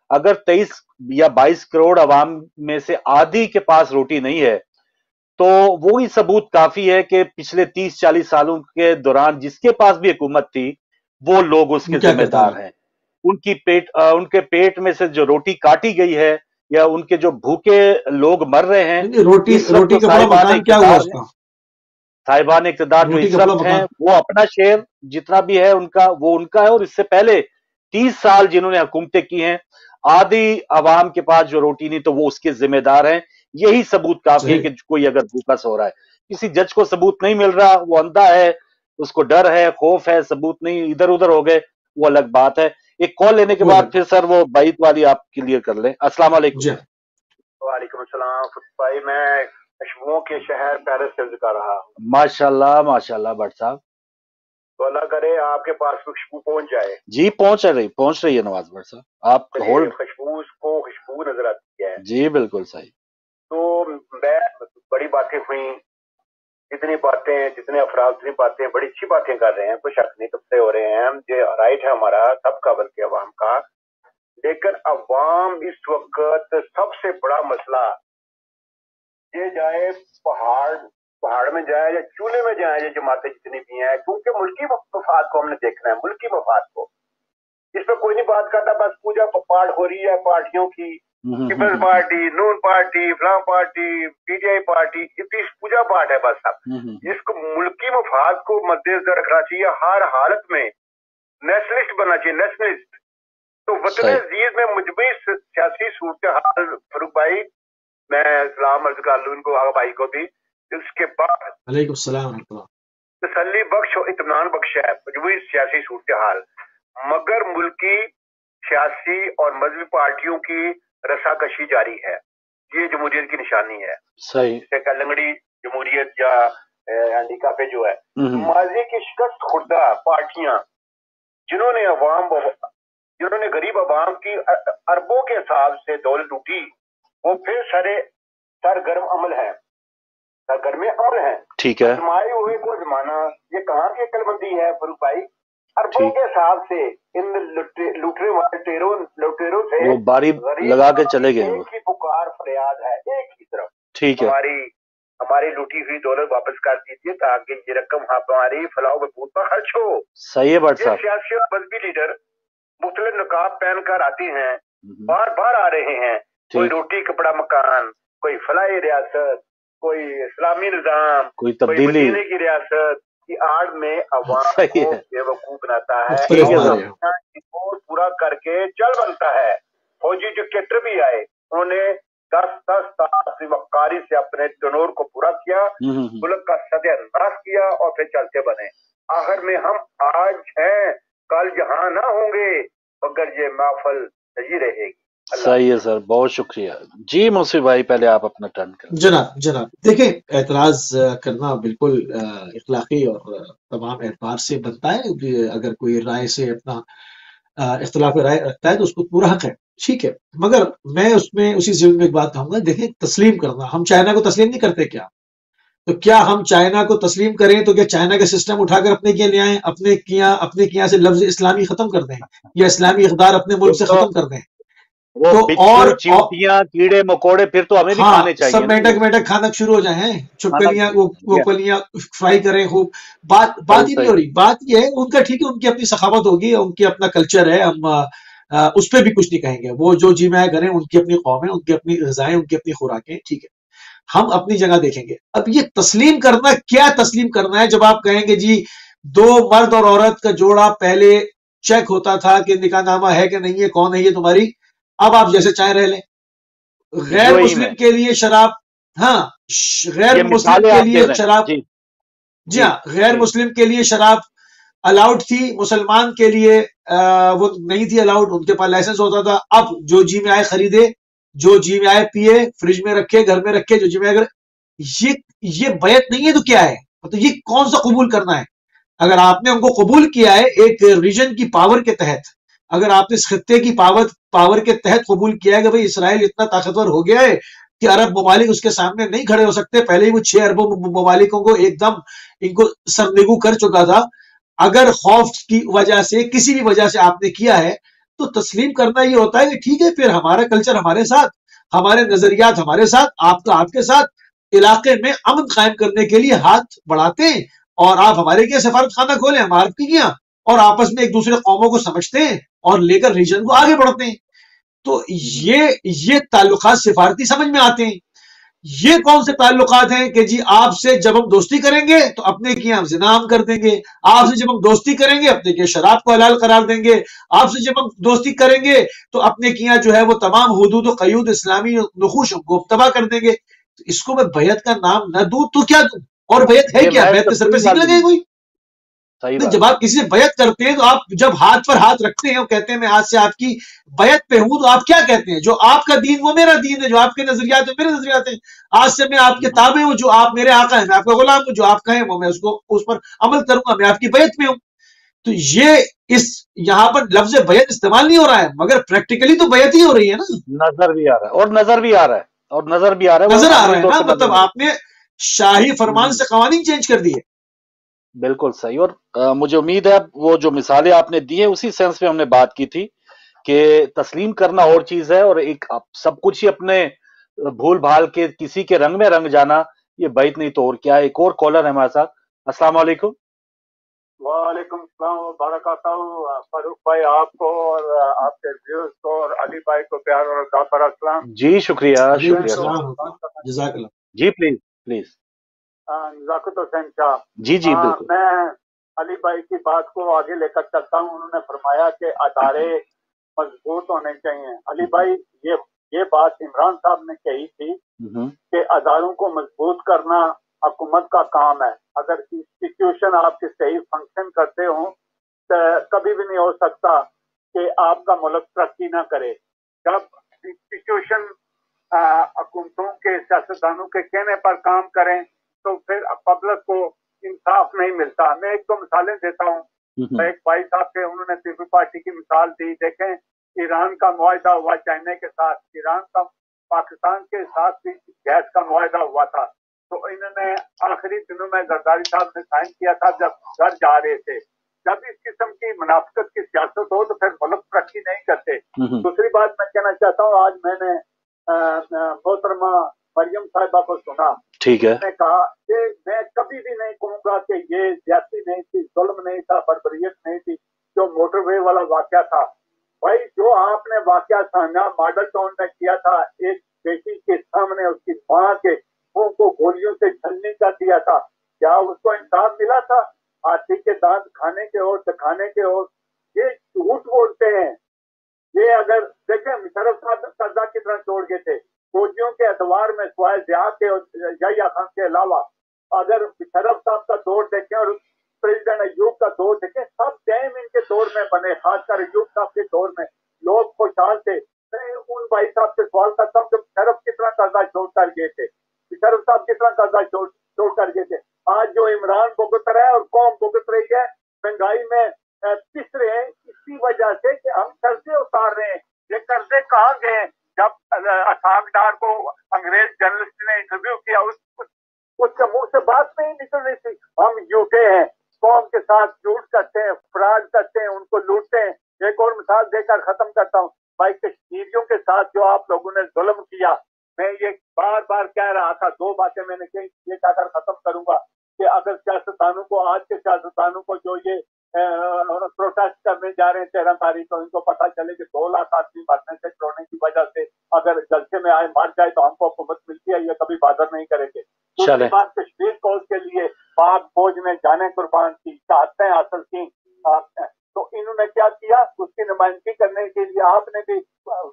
اگر 23 یا 22 کروڑ عوام میں سے آدھی کے پاس روٹی نہیں ہے تو وہی ثبوت کافی ہے کہ پچھلے 30-40 سالوں کے دوران جس کے پاس بھی حکومت تھی وہ لوگ اس کے ذمہ دار ہیں. ان کے پیٹ میں سے جو روٹی کاٹی گئی ہے یا ان کے جو بھوکے لوگ مر رہے ہیں، روٹی کا صاحبان اقتدار جو اس وقت ہیں وہ اپنا شیئر جتنا بھی ہے ان کا وہ ان کا ہے، اور اس سے پہلے 30 سال جنہوں نے حکومتیں کی ہیں آدھی عوام کے پاس جو روٹی نہیں تو وہ اس کے ذمہ دار ہیں. یہی ثبوت کافی ہے کہ کوئی اگر بھوکا سو رہا ہے، کسی جج کو ثبوت نہیں مل رہا، وہ اندھا ہے، اس کو ڈر ہے، خوف ہے، ثبوت نہیں، ادھر ادھر ہو گئے، وہ الگ بات ہے. ایک کال لینے کے بعد پھر سر وہ بیعت والی آپ کلیئر کر لیں. السلام علیکم. وعلیکم السلام بھائی، میں خوشبوؤں کے شہر پیرس سے کر رہا ہوں. ماشاءاللہ ماشاءاللہ بٹ صاحب، تو اللہ کرے آپ کے پاس خوشبو پہنچ جائے. جی پہنچ رہی ہے نواز بٹ صاحب، آپ خوشبو نظر آتی ہے. جی بالکل صحیح. تو میں بڑی باتیں ہوئی، جتنے افراد اتنی باتیں بڑی اچھی باتیں کر رہے ہیں، کوئی شک نہیں، تب سے ہو رہے ہیں، یہ رائٹ ہے ہمارا سب کا، بلکہ عوام کا. لیکن عوام اس وقت سب سے بڑا مسئلہ یہ جائے پہاڑ میں جائے یا چولہے میں جائیں، یہ جماعتیں جتنی بھی ہیں، کیونکہ ملکی مفاد کو ہم نے دیکھنا ہے، ملکی مفاد کو. اس پہ کوئی نہیں بات کرتا، بس پوجا پاٹ ہو رہی ہے پارٹیوں کی، پیپلز پارٹی، نون پارٹی، فلاں party, P T I party, یہ پوجا پاٹ ہے بس. اب اس کو ملکی مفاد کو مد نظر رکھنا چاہیے، ہر حالت میں نیشنلسٹ بننا چاہیے، نیشنلسٹ. تو وطن عزیز میں مجموعی سیاسی صورتحال، فاروق بھائی میں سلام عرض کر لوں ان کو، آغا بھائی کو بھی، اس کے بعد علیکم السلام تسلی بخش اور اطمینان بخش ہے مجموعی سیاسی صورتحال، مگر ملکی سیاسی اور مذہبی پارٹیوں کی رساکشی جاری ہے. یہ جمہوریت کی نشانی ہے. صحیح سے لنگڑی جمہوریت یا ہینڈیکا پہ جو ہے ماضی کی شکست خوردہ پارٹیاں جنہوں نے غریب عوام کی اربوں کے حساب سے دولت لوٹی، وہ پھر سرگرم عمل ہے. ٹھیک ہے. سرمائے ہوئے کو زمانہ، یہ کہاں کی عقل مندی ہے فاروق بھائی؟ اربوں کے حساب سے ان لوٹیروں سے وہ باری لگا کے چلے گئے. ایک ہی پکار فریاد ہے، ایک ہی طرف، ٹھیک ہے، ہماری لوٹی ہوئی دولت واپس کر دیجیے تاکہ یہ رقم ہماری فلاح و بہبود پر خرچ ہو. صحیح ہے بٹ صاحب. سیاسی اور مذہبی لیڈر مختلف نقاب پہن کر آتے ہیں، بار بار آ رہے ہیں، کوئی روٹی کپڑا مکان، کوئی فلاحی ریاست، کوئی اسلامی نظام، کوئی تبدیلی کی ریاست کی آڑ میں عوام کو بے وقوف بناتا ہے، پورا کر کے چل بنتا ہے. فوجی ڈکٹیٹر بھی آئے، انہوں نے 10 سال وقاری سے اپنے ٹنور کو پورا کیا، ملک کا ستیہ ناش کیا اور پھر چلتے بنے. آخر میں ہم آج ہیں، کل جہاں نہ ہوں گے، مگر یہ محفل نہیں رہے گی. صحیح ہے سر، بہت شکریہ. جی موسی بھائی پہلے آپ اپنا ٹرن کریں. جناب دیکھیں، اعتراض کرنا بالکل اخلاقی اور تمام اعتبار سے بنتا ہے. اگر کوئی رائے سے اپنا اختلاف رائے رکھتا ہے تو اس کو پورا حق ہے، ٹھیک ہے. مگر میں اسی ضمن میں ایک بات کہوں گا، دیکھیں تسلیم کرنا، ہم چائنا کو تسلیم نہیں کرتے کیا؟ تو کیا ہم چائنا کو تسلیم کریں تو کیا چائنا کا سسٹم اٹھا کر اپنے کیا لے آئیں، اپنے کیا سے لفظ اسلامی ختم کر دیں یا اسلامی اقدار اپنے ملک سے ختم کر دیں؟ اور چیونٹیاں کیڑے مکوڑے پھر تو ہمیں بھی کھانے چاہیے، سب میٹک کھانا شروع ہو جائیں، چھپکلیاں وہ پلیاں فرائی کریں خوب. بات ہی نہیں ہو رہی. بات یہ ہے ان کا ٹھیک ہے، ان کی اپنی ثقافت ہوگی، ان کی اپنا کلچر ہے، ہم اس پہ بھی کچھ نہیں کہیں گے. وہ جو جی میں کریں، ان کی اپنی قوم ہے، ان کی اپنی غذائیں، ان کی اپنی خوراکیں، ٹھیک ہے. ہم اپنی جگہ دیکھیں گے. اب یہ تسلیم کرنا, کیا تسلیم کرنا ہے؟ جب آپ کہیں گے جی دو مرد اور عورت کا جوڑا پہلے چیک ہوتا تھا کہ نکاح نامہ ہے کہ نہیں ہے, کون ہے یہ تمہاری, اب آپ جیسے چاہیں رہ لیں. غیر مسلم کے لیے شراب, ہاں غیر مسلم کے لیے شراب, جی ہاں غیر مسلم کے لیے شراب الاؤڈ تھی, مسلمان کے لیے وہ نہیں تھی الاؤڈ, ان کے پاس لائسنس ہوتا تھا. اب جو جی میں آئے خریدے, جو جی میں آئے پیے, فریج میں رکھے, گھر میں رکھے, جو جی میں آئے. یہ بیعت نہیں ہے تو کیا ہے؟ تو یہ کون سا قبول کرنا ہے؟ اگر آپ نے ان کو قبول کیا ہے ایک ریجن کی پاور کے تحت, اگر آپ نے اس خطے کی پاور کے تحت قبول کیا ہے کہ بھئی اسرائیل اتنا طاقتور ہو گیا ہے کہ عرب ممالک اس کے سامنے نہیں کھڑے ہو سکتے, پہلے ہی وہ 6 ارب ممالکوں کو ایک دم ان کو سرنگو کر چکا تھا, اگر خوف کی وجہ سے کسی بھی وجہ سے آپ نے کیا ہے تو تسلیم کرنا یہ ہوتا ہے کہ ٹھیک ہے پھر ہمارا کلچر ہمارے ساتھ, ہمارے نظریات ہمارے ساتھ, آپ کا آپ کے ساتھ, علاقے میں امن قائم کرنے کے لیے ہاتھ بڑھاتے ہیں, اور آپ ہمارے کیا سفارت خانہ کھولیں, ہم آپ کی کیا, اور آپس میں ایک دوسرے قوموں کو سمجھتے ہیں اور لے کر ریجن کو آگے بڑھتے ہیں. تو یہ تعلقات سفارتی سمجھ میں آتے ہیں. یہ کون سے تعلقات ہیں کہ جی آپ سے جب ہم دوستی کریں گے تو اپنے کی ہم زنا عام کر دیں گے, آپ سے جب ہم دوستی کریں گے اپنے کی شراب کو حلال قرار دیں گے, آپ سے جب ہم دوستی کریں گے تو اپنے کی جو ہے وہ تمام حدود و قیود اسلامی نقوش کو تباہ کر دیں گے. اس کو میں بیعت کا نام نہ دوں تو کیا دوں؟ اور بیعت ہے کیا؟ بیعت کے سر پہ سینگ لگے کوئی؟ جب آپ کسی سے بیعت کرتے ہیں تو آپ جب ہاتھ پر ہاتھ رکھتے ہیں اور کہتے ہیں میں آج سے آپ کی بیعت پہ ہوں, تو آپ کیا کہتے ہیں؟ جو آپ کا دین وہ میرا دین ہے, جو آپ کے نظریات ہیں میرے نظریات ہیں, آج سے میں آپ کے تابع ہوں, جو آپ میرے آقا ہیں میں آپ کا غلام ہوں, جو آپ کہیں وہ میں اس پر عمل کروں گا, میں آپ کی بیعت میں ہوں. تو یہ یہاں پر لفظ بیعت استعمال نہیں ہو رہا ہے, مگر پریکٹیکلی تو بیعت ہی ہو رہی ہے نا, نظر بھی آ رہا ہے اور نظر بھی آ رہا ہے اور نظر بھی آ رہا ہے, نظر آ رہا ہے نا, مطلب آپ نے شاہی فرمان سے قوانین چینج کر دیے. بالکل صحیح. اور مجھے امید ہے وہ جو مثالیں آپ نے دی ہیں اسی سینس میں ہم نے بات کی تھی کہ تسلیم کرنا اور چیز ہے, اور ایک سب کچھ ہی اپنے بھول بھال کے کسی کے رنگ میں رنگ جانا یہ بیعت نہیں تو اور کیا. ایک اور کالر ہے ہمارے ساتھ. السلام علیکم. وعلیکم السلام وبرکاتہ. فاروق بھائی آپ کو اور آپ کے ویوز کو اور علی بھائی کو پیار اور غافر السلام. جی شکریہ شکریہ جزاک اللہ. جی پلیز پلیز. نزاکت حسین شاہ. جی جی بالکل. میں علی بھائی کی بات کو آگے لے کر چلتا ہوں. انہوں نے فرمایا کہ ادارے مضبوط ہونے چاہیے. علی بھائی یہ بات عمران صاحب نے کہی تھی کہ اداروں کو مضبوط کرنا حکومت کا کام ہے. اگر انسٹیٹیوشن آپ کے صحیح فنکشن کرتے ہوں تو کبھی بھی نہیں ہو سکتا کہ آپ کا ملک ترقی نہ کرے. جب انسٹیٹیوشن حکومتوں کے سیاستدانوں کے کہنے پر کام کریں تو پھر پبلک کو انصاف نہیں ملتا. میں ایک دو مثالیں دیتا ہوں. ایک بھائی صاحب تھے, انہوں نے پیپل پارٹی کی مثال دی. دیکھیں ایران کا معاہدہ ہوا چائنا کے ساتھ, ایران کا پاکستان کے ساتھ بھی گیس کا معاہدہ ہوا تھا. تو انہوں نے آخری دنوں میں زرداری صاحب نے سائن کیا تھا جب گھر جا رہے تھے. جب اس قسم کی منافقت کی سیاست ہو تو پھر ملک ترقی نہیں کرتے. دوسری بات میں کہنا چاہتا ہوں, آج میں نے محترمہ مریم صاحبہ کو سنا, نے کہا کہ میں کبھی بھی نہیں کہوں گا کہ یہ زیادتی نہیں تھی, ظلم نہیں تھا, بربریت نہیں تھی جو موٹر وے والا واقعہ تھا. بھائی جو آپ نے واقعہ سامنا ماڈل ٹاؤن میں کیا تھا, ایک بیٹی کے سامنے اس کی ماں کے منہ کو گولیوں سے چھلنی کر دیا تھا, کیا اس کو انصاف ملا تھا؟ ہاتھی کے دانت کھانے کے اور دکھانے کے اور یہ جھوٹ بولتے ہیں. یہ اگر دیکھیں مشرف صاحب قرضہ کی طرح چھوڑ گئے تھے, فوجیوں کے اتوار میں سوائے ضیاء کے اور یحییٰ خان کے علاوہ اگر مشرف صاحب کا دور دیکھیں اور پریزیڈنٹ ایوب کا دور دیکھیں, سب ٹائم ان کے دور میں بنے. خاص کر ایوب صاحب کے دور میں لوگ خوشحال تھے. میں ان بھائی صاحب سے سوال کرتا ہوں کہ مشرف کس طرح قرضہ چھوڑ کر گئے تھے, مشرف صاحب کس طرح قرضہ چھوڑ کر گئے تھے. آج جو عمران بھگت رہا ہے اور قوم بھگت رہی ہے, مہنگائی میں پس رہے ہیں اسی وجہ سے کہ ہم قرضے اتار رہے ہیں. یہ قرضے کہاں گئے؟ جب اسحاق ڈار کو انگریز جرنلسٹ نے انٹرویو کیا اس کے منہ سے بات نہیں نکل رہی تھی. ہم جھوٹے ہیں, قوم کے ساتھ جھوٹ کرتے ہیں, فراڈ کرتے ہیں, ان کو لوٹتے ہیں. ایک اور مثال دے کر ختم کرتا ہوں. بھائی کشمیریوں کے ساتھ جو آپ لوگوں نے ظلم کیا, میں یہ بار بار کہہ رہا تھا, دو باتیں میں نے کہی, یہ کہہ کر ختم کروں گا کہ اگر سیاستدانوں کو, آج کے سیاستدانوں کو جو یہ پروٹیسٹ کرنے جا رہے ہیں 13 تاریخ کو, ان کو پتا چلے کہ 2 لاکھ آدمی مرنے سے, کرونے کی وجہ سے اگر جلسے میں آئے مر جائے تو ہم کو حکومت ملتی ہے, یہ کبھی حفاظت نہیں کریں گے. دوسری بات, کشمیر کو اس کے لیے پاک فوج نے جانیں قربان کی, شہادتیں حاصل کی, تو انہوں نے کیا کیا, اس کی نمائندگی کرنے کے لیے آپ نے بھی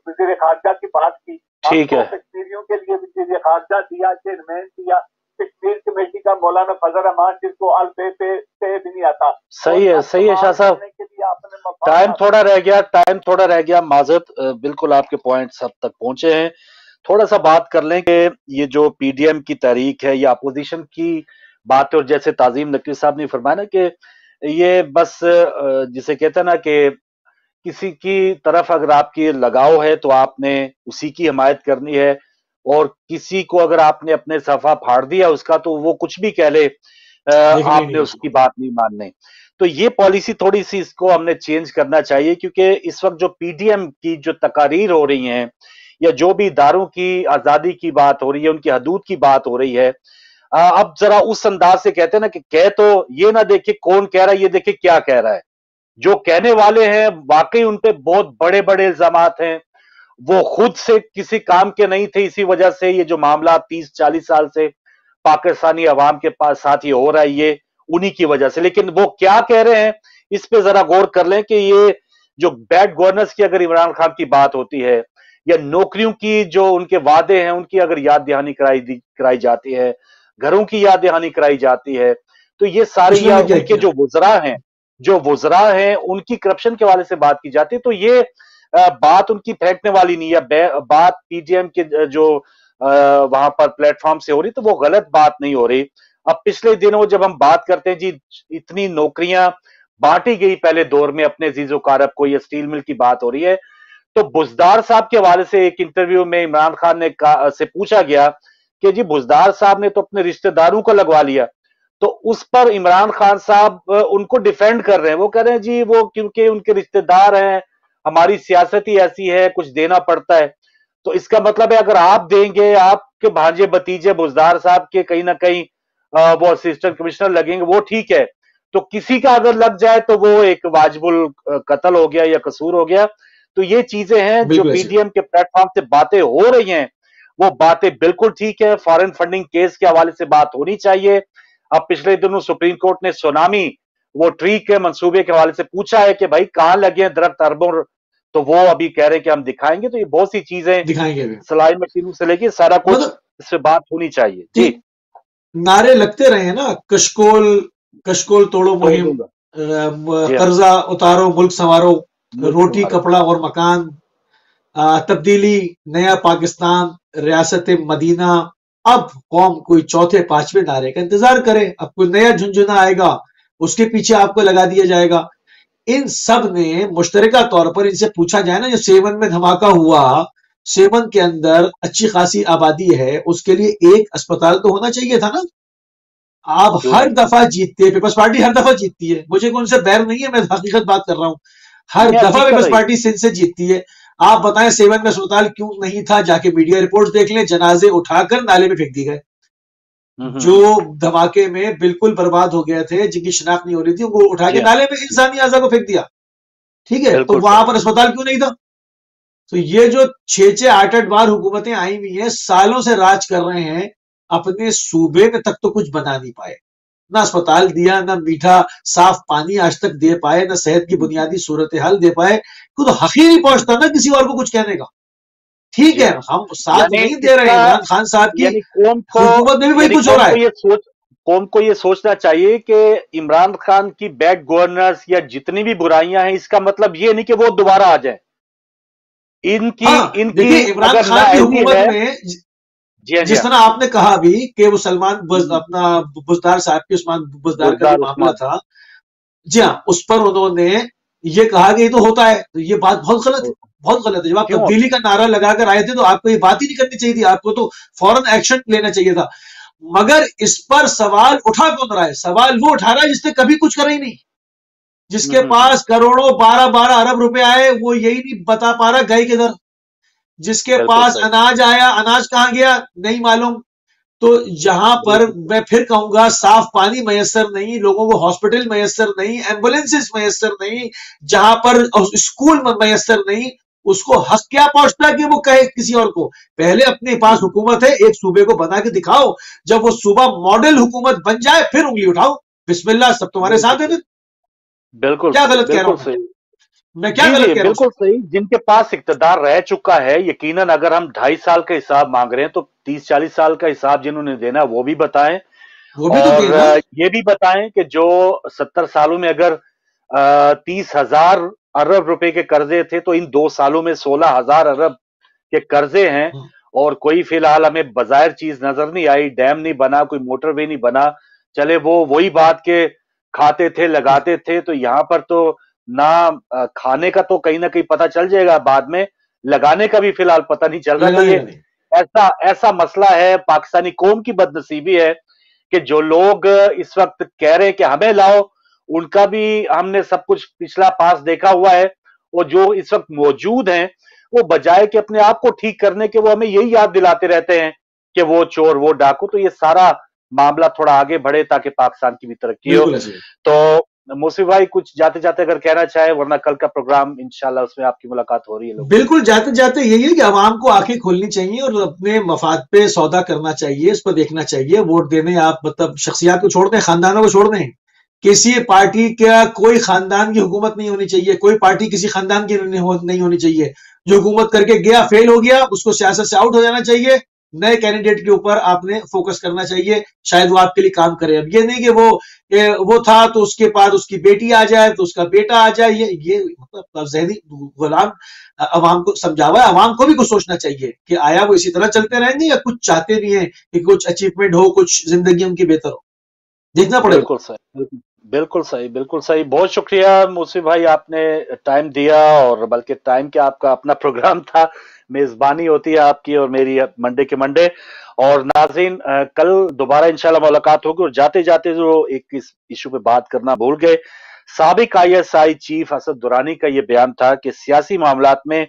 وزیر خارجہ کی بات کی, ٹھیک ہے, کشمیریوں کے لیے وزیر خارجہ دیا, چیئرمین دیا, کشمیر کمیٹی کا مولانا فضل رحمان جس کو الفے پہ بھی نہیں آتا. صحیح ہے شاہ صاحب, ٹائم تھوڑا رہ گیا, معذرت, بالکل آپ کے پوائنٹ سب تک پہنچے ہیں. تھوڑا سا بات کر لیں کہ یہ جو پی ڈی ایم کی تحریک ہے یا اپوزیشن کی بات ہے, اور جیسے تعظیم نقوی صاحب نے فرمایا نا کہ یہ بس جسے کہتے ہیں نا کہ کسی کی طرف اگر آپ کی لگاؤ ہے تو آپ نے اسی کی حمایت کرنی ہے, اور کسی کو اگر آپ نے اپنے صفحہ پھاڑ دیا اس کا تو وہ کچھ بھی کہہ لے, آپ نے اس کی بات نہیں ماننے. تو یہ پالیسی تھوڑی سی اس کو ہم نے چینج کرنا چاہیے, کیونکہ اس وقت جو پی ڈی ایم کی جو تقاریر ہو رہی ہیں یا جو بھی اداروں کی آزادی کی بات ہو رہی ہے, ان کی حدود کی بات ہو رہی ہے, اب ذرا اس انداز سے کہتے ہیں نا کہ کہہ تو یہ نہ دیکھے کون کہہ رہا ہے, یہ دیکھے کیا کہہ رہا ہے. جو کہنے والے ہیں واقعی ان پہ بہت بڑے بڑے الزامات ہیں, وہ خود سے کسی کام کے نہیں تھے, اسی وجہ سے یہ جو معاملات 30-40 سال سے پاکستانی عوام کے پاس ساتھ یہ ہو رہا ہے, یہ انہی کی وجہ سے. لیکن وہ کیا کہہ رہے ہیں اس پہ ذرا غور کر لیں کہ یہ جو بیڈ گورننس کی اگر عمران خان کی بات ہوتی ہے, یا نوکریوں کی جو ان کے وعدے ہیں ان کی اگر یاد دہانی کرائی جاتی ہے, گھروں کی یاد دہانی کرائی جاتی ہے, تو یہ ساری ان کے جو وزراء ہیں ان کی کرپشن کے حوالے سے بات کی جاتی ہے, تو یہ بات ان کی پھینکنے والی نہیں ہے. بات پی ڈی ایم کے جو وہاں پر پلیٹ فارم سے ہو رہی تو وہ غلط بات نہیں ہو رہی. اب پچھلے دنوں جب ہم بات کرتے ہیں جی اتنی نوکریاں بانٹی گئی پہلے دور میں اپنے عزیز و اقارب کو, یہ اسٹیل مل کی بات ہو رہی ہے, تو بزدار صاحب کے حوالے سے ایک انٹرویو میں عمران خان نے سے پوچھا گیا کہ جی بزدار صاحب نے تو اپنے رشتہ داروں کو لگوا لیا, تو اس پر عمران خان صاحب ان کو ڈیفینڈ کر رہے ہیں. وہ کہہ رہے ہیں جی وہ کیونکہ ان کے رشتہ دار ہیں, ہماری سیاست ہی ایسی ہے, کچھ دینا پڑتا ہے. تو اس کا مطلب ہے اگر آپ دیں گے, آپ کے بھانجے بتیجے بزدار صاحب کے کہیں نہ کہیں وہ اسسٹنٹ کمشنر لگیں گے, وہ ٹھیک ہے, تو کسی کا اگر لگ جائے تو وہ ایک واجب القتل ہو گیا یا قصور ہو گیا. تو یہ چیزیں ہیں جو پی ڈی ایم کے پلیٹ فارم سے باتیں ہو رہی ہیں, وہ باتیں بالکل ٹھیک ہے. فارن فنڈنگ کیس کے حوالے سے بات ہونی چاہیے. اب پچھلے دنوں سپریم کورٹ نے سونامی وہ ٹری کے منصوبے کے حوالے سے پوچھا ہے کہ بھائی کہاں لگے ہیں درخت اربوں, تو وہ ابھی کہہ رہے ہیں کہ ہم دکھائیں گے. تو یہ بہت سی چیزیں دکھائیں گے, سلائی مشینوں سے لے کے سارا کچھ اس سے بات ہونی چاہیے. جی نعرے لگتے رہے ہیں نا, کشکول توڑو مہم, قرضہ اتارو ملک سنوارو, روٹی کپڑا اور مکان, تبدیلی, نیا پاکستان, ریاست مدینہ. اب قوم کوئی چوتھے پانچویں نعرے کا انتظار کرے, اب کوئی نیا جھنجھنا آئے گا, اس کے پیچھے آپ کو لگا دیا جائے گا. ان سب نے مشترکہ طور پر ان سے پوچھا جائے نا, جو 7 میں دھماکہ ہوا, 7 کے اندر اچھی خاصی آبادی ہے, اس کے لیے ایک اسپتال تو ہونا چاہیے تھا نا. آپ ہر دفعہ جیتتے, پیپلز پارٹی ہر دفعہ جیتتی ہے, مجھے ان سے بیر نہیں ہے, میں حقیقت بات کر رہا ہوں, ہر دفعہ پیپلز پارٹی سندھ سے جیتتی ہے. آپ بتائیں 7 میں اسپتال کیوں نہیں تھا, جا کے میڈیا رپورٹس دیکھ لیں, جنازے اٹھا کر نالے میں پھینک دی گئے. جو دھماکے میں بالکل برباد ہو گئے تھے, جن کی شناخت نہیں ہو رہی تھی, وہ اٹھا کے نالے میں انسانی اعضا کو پھینک دیا. ٹھیک ہے, تو وہاں پر اسپتال کیوں نہیں تھا؟ تو یہ جو 6-8 بار حکومتیں آئی ہوئی ہیں, سالوں سے راج کر رہے ہیں, اپنے صوبے میں تک تو کچھ بنا نہیں پائے. نہ اسپتال دیا, نہ میٹھا صاف پانی آج تک دے پائے, نہ صحت کی بنیادی صورتحال دے پائے. تو حق ہی نہیں پہنچتا نا کسی اور کو کچھ کہنے کا. ٹھیک ہے, ہم ساتھ نہیں دے رہے ہیں عمران خان صاحب کی حکومت میں بھی وہی کچھ ہو رہا ہے. قوم کو یہ سوچنا چاہیے کہ عمران خان کی بیڈ گورننس یا جتنی بھی برائیاں ہیں, اس کا مطلب یہ نہیں کہ وہ دوبارہ آ جائیں. ان کی عمران خان کی حکومت میں جس طرح آپ نے کہا بھی کہ وہ سلمان اپنا بزدار صاحب کی عثمان بزدار کا معاملہ تھا, جی ہاں, اس پر انہوں نے یہ کہا کہ یہ تو ہوتا ہے. تو یہ بات بہت غلط ہے, بہت غلط ہے. جب آپ تبدیلی کا نعرہ لگا کر آئے تھے تو آپ کو یہ بات ہی نہیں کرنی چاہیے تھی, آپ کو تو فوراً ایکشن لینا چاہیے تھا. مگر اس پر سوال اٹھا کون رہا ہے؟ سوال وہ اٹھا رہا ہے جس نے کبھی کچھ کرا ہی نہیں, جس کے پاس کروڑوں 12 ارب روپے آئے, وہ یہی نہیں بتا پا رہا گئے کدھر. جس کے پاس اناج آیا, اناج کہاں گیا نہیں معلوم. تو جہاں پر میں پھر کہوں گا صاف پانی میسر نہیں, لوگوں کو ہاسپٹل میسر نہیں, ایمبولینسز میسر نہیں, جہاں پر اسکول میسر نہیں, اس کو حق کیا پہنچتا ہے کہ وہ کہے کسی اور کو؟ پہلے اپنے پاس حکومت ہے، ایک صوبے کو بنا کے دکھاؤ، جب وہ صوبہ ماڈل حکومت بن جائے پھر انگلی اٹھاؤ، بسم اللہ، سب تمہارے ساتھ ہے۔ بالکل کیا غلط کہہ رہا ہوں میں؟ کیا غلط کہہ رہا ہوں؟ بالکل صحیح، جن کے پاس اقتدار رہ چکا ہے، یقیناً اگر ہم 2.5 سال کا حساب مانگ رہے ہیں تو 30-40 سال کا حساب جنہوں نے دینا وہ بھی بتائیں، اور یہ بھی بتائیں کہ جو 70 سالوں میں اگر 30,000 ارب روپے کے قرضے تھے تو ان 2 سالوں میں 16,000 ارب کے قرضے ہیں، اور کوئی فی الحال ہمیں بظاہر چیز نظر نہیں آئی، ڈیم نہیں بنا، کوئی موٹر وے نہیں بنا۔ چلے وہی بات کہ کھاتے تھے لگاتے تھے، تو یہاں پر تو نہ کھانے کا تو کہیں نہ کہیں پتہ چل جائے گا بعد میں، لگانے کا بھی فی الحال پتہ نہیں چل رہا۔ تو یہ ایسا مسئلہ ہے، پاکستانی قوم کی بد نصیبی ہے کہ جو لوگ اس وقت کہہ رہے ہیں کہ ہمیں لاؤ، ان کا بھی ہم نے سب کچھ پچھلا پاس دیکھا ہوا ہے، اور جو اس وقت موجود ہیں وہ بجائے کہ اپنے آپ کو ٹھیک کرنے کے وہ ہمیں یہی یاد دلاتے رہتے ہیں کہ وہ چور، وہ ڈاکو۔ تو یہ سارا معاملہ تھوڑا آگے بڑھے تاکہ پاکستان کی بھی ترقی ہو۔ تو موصف بھائی کچھ جاتے جاتے اگر کہنا چاہے، ورنہ کل کا پروگرام انشاءاللہ اس میں آپ کی ملاقات ہو رہی ہے۔ بالکل، جاتے جاتے یہی ہے کہ عوام کو آنکھیں کھولنی چاہیے اور اپنے مفاد پہ سودا کرنا چاہیے، اس پر دیکھنا چاہیے۔ ووٹ دینے آپ مطلب شخصیات کو چھوڑ دیں، خاندانوں کو چھوڑ دیں، کسی پارٹی کا کوئی خاندان کی حکومت نہیں ہونی چاہیے، کوئی پارٹی کسی خاندان کی نہیں ہونی چاہیے۔ جو حکومت کر کے گیا، فیل ہو گیا، اس کو سیاست سے آؤٹ ہو جانا چاہیے، نئے کینڈیڈیٹ کے اوپر آپ نے فوکس کرنا چاہیے، شاید وہ آپ کے لیے کام کرے۔ اب یہ نہیں کہ وہ تھا تو اس کے بعد اس کی بیٹی آ جائے تو اس کا بیٹا آ جائے، یہ مطلب ذہنی غلام عوام کو سمجھا ہوا ہے۔ عوام کو بھی کچھ سوچنا چاہیے کہ آیا وہ اسی طرح چلتے رہیں گے یا کچھ چاہتے بھی ہیں کہ کچھ اچیومنٹ ہو، کچھ زندگی ان کی بہتر ہو، دیکھنا پڑے گا۔ بالکل صحیح، بالکل صحیح۔ بہت شکریہ موصف بھائی، آپ نے ٹائم دیا، اور بلکہ ٹائم کیا، آپ کا اپنا پروگرام تھا، میزبانی ہوتی ہے آپ کی اور میری منڈے کے منڈے۔ اور ناظرین، کل دوبارہ انشاءاللہ ملاقات ہوگی، اور جاتے جاتے جو ایک اس ایشو پہ بات کرنا بھول گئے، سابق ISI چیف اسد درانی کا یہ بیان تھا کہ سیاسی معاملات میں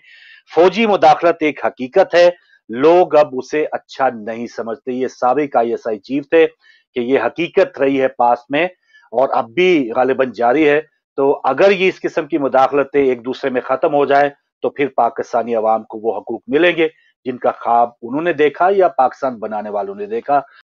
فوجی مداخلت ایک حقیقت ہے، لوگ اب اسے اچھا نہیں سمجھتے۔ یہ سابق ISI چیف تھے کہ یہ حقیقت رہی ہے پاسٹ میں، اور اب بھی غالباً جاری ہے۔ تو اگر یہ اس قسم کی مداخلتیں ایک دوسرے میں ختم ہو جائے تو پھر پاکستانی عوام کو وہ حقوق ملیں گے جن کا خواب انہوں نے دیکھا یا پاکستان بنانے والوں نے دیکھا۔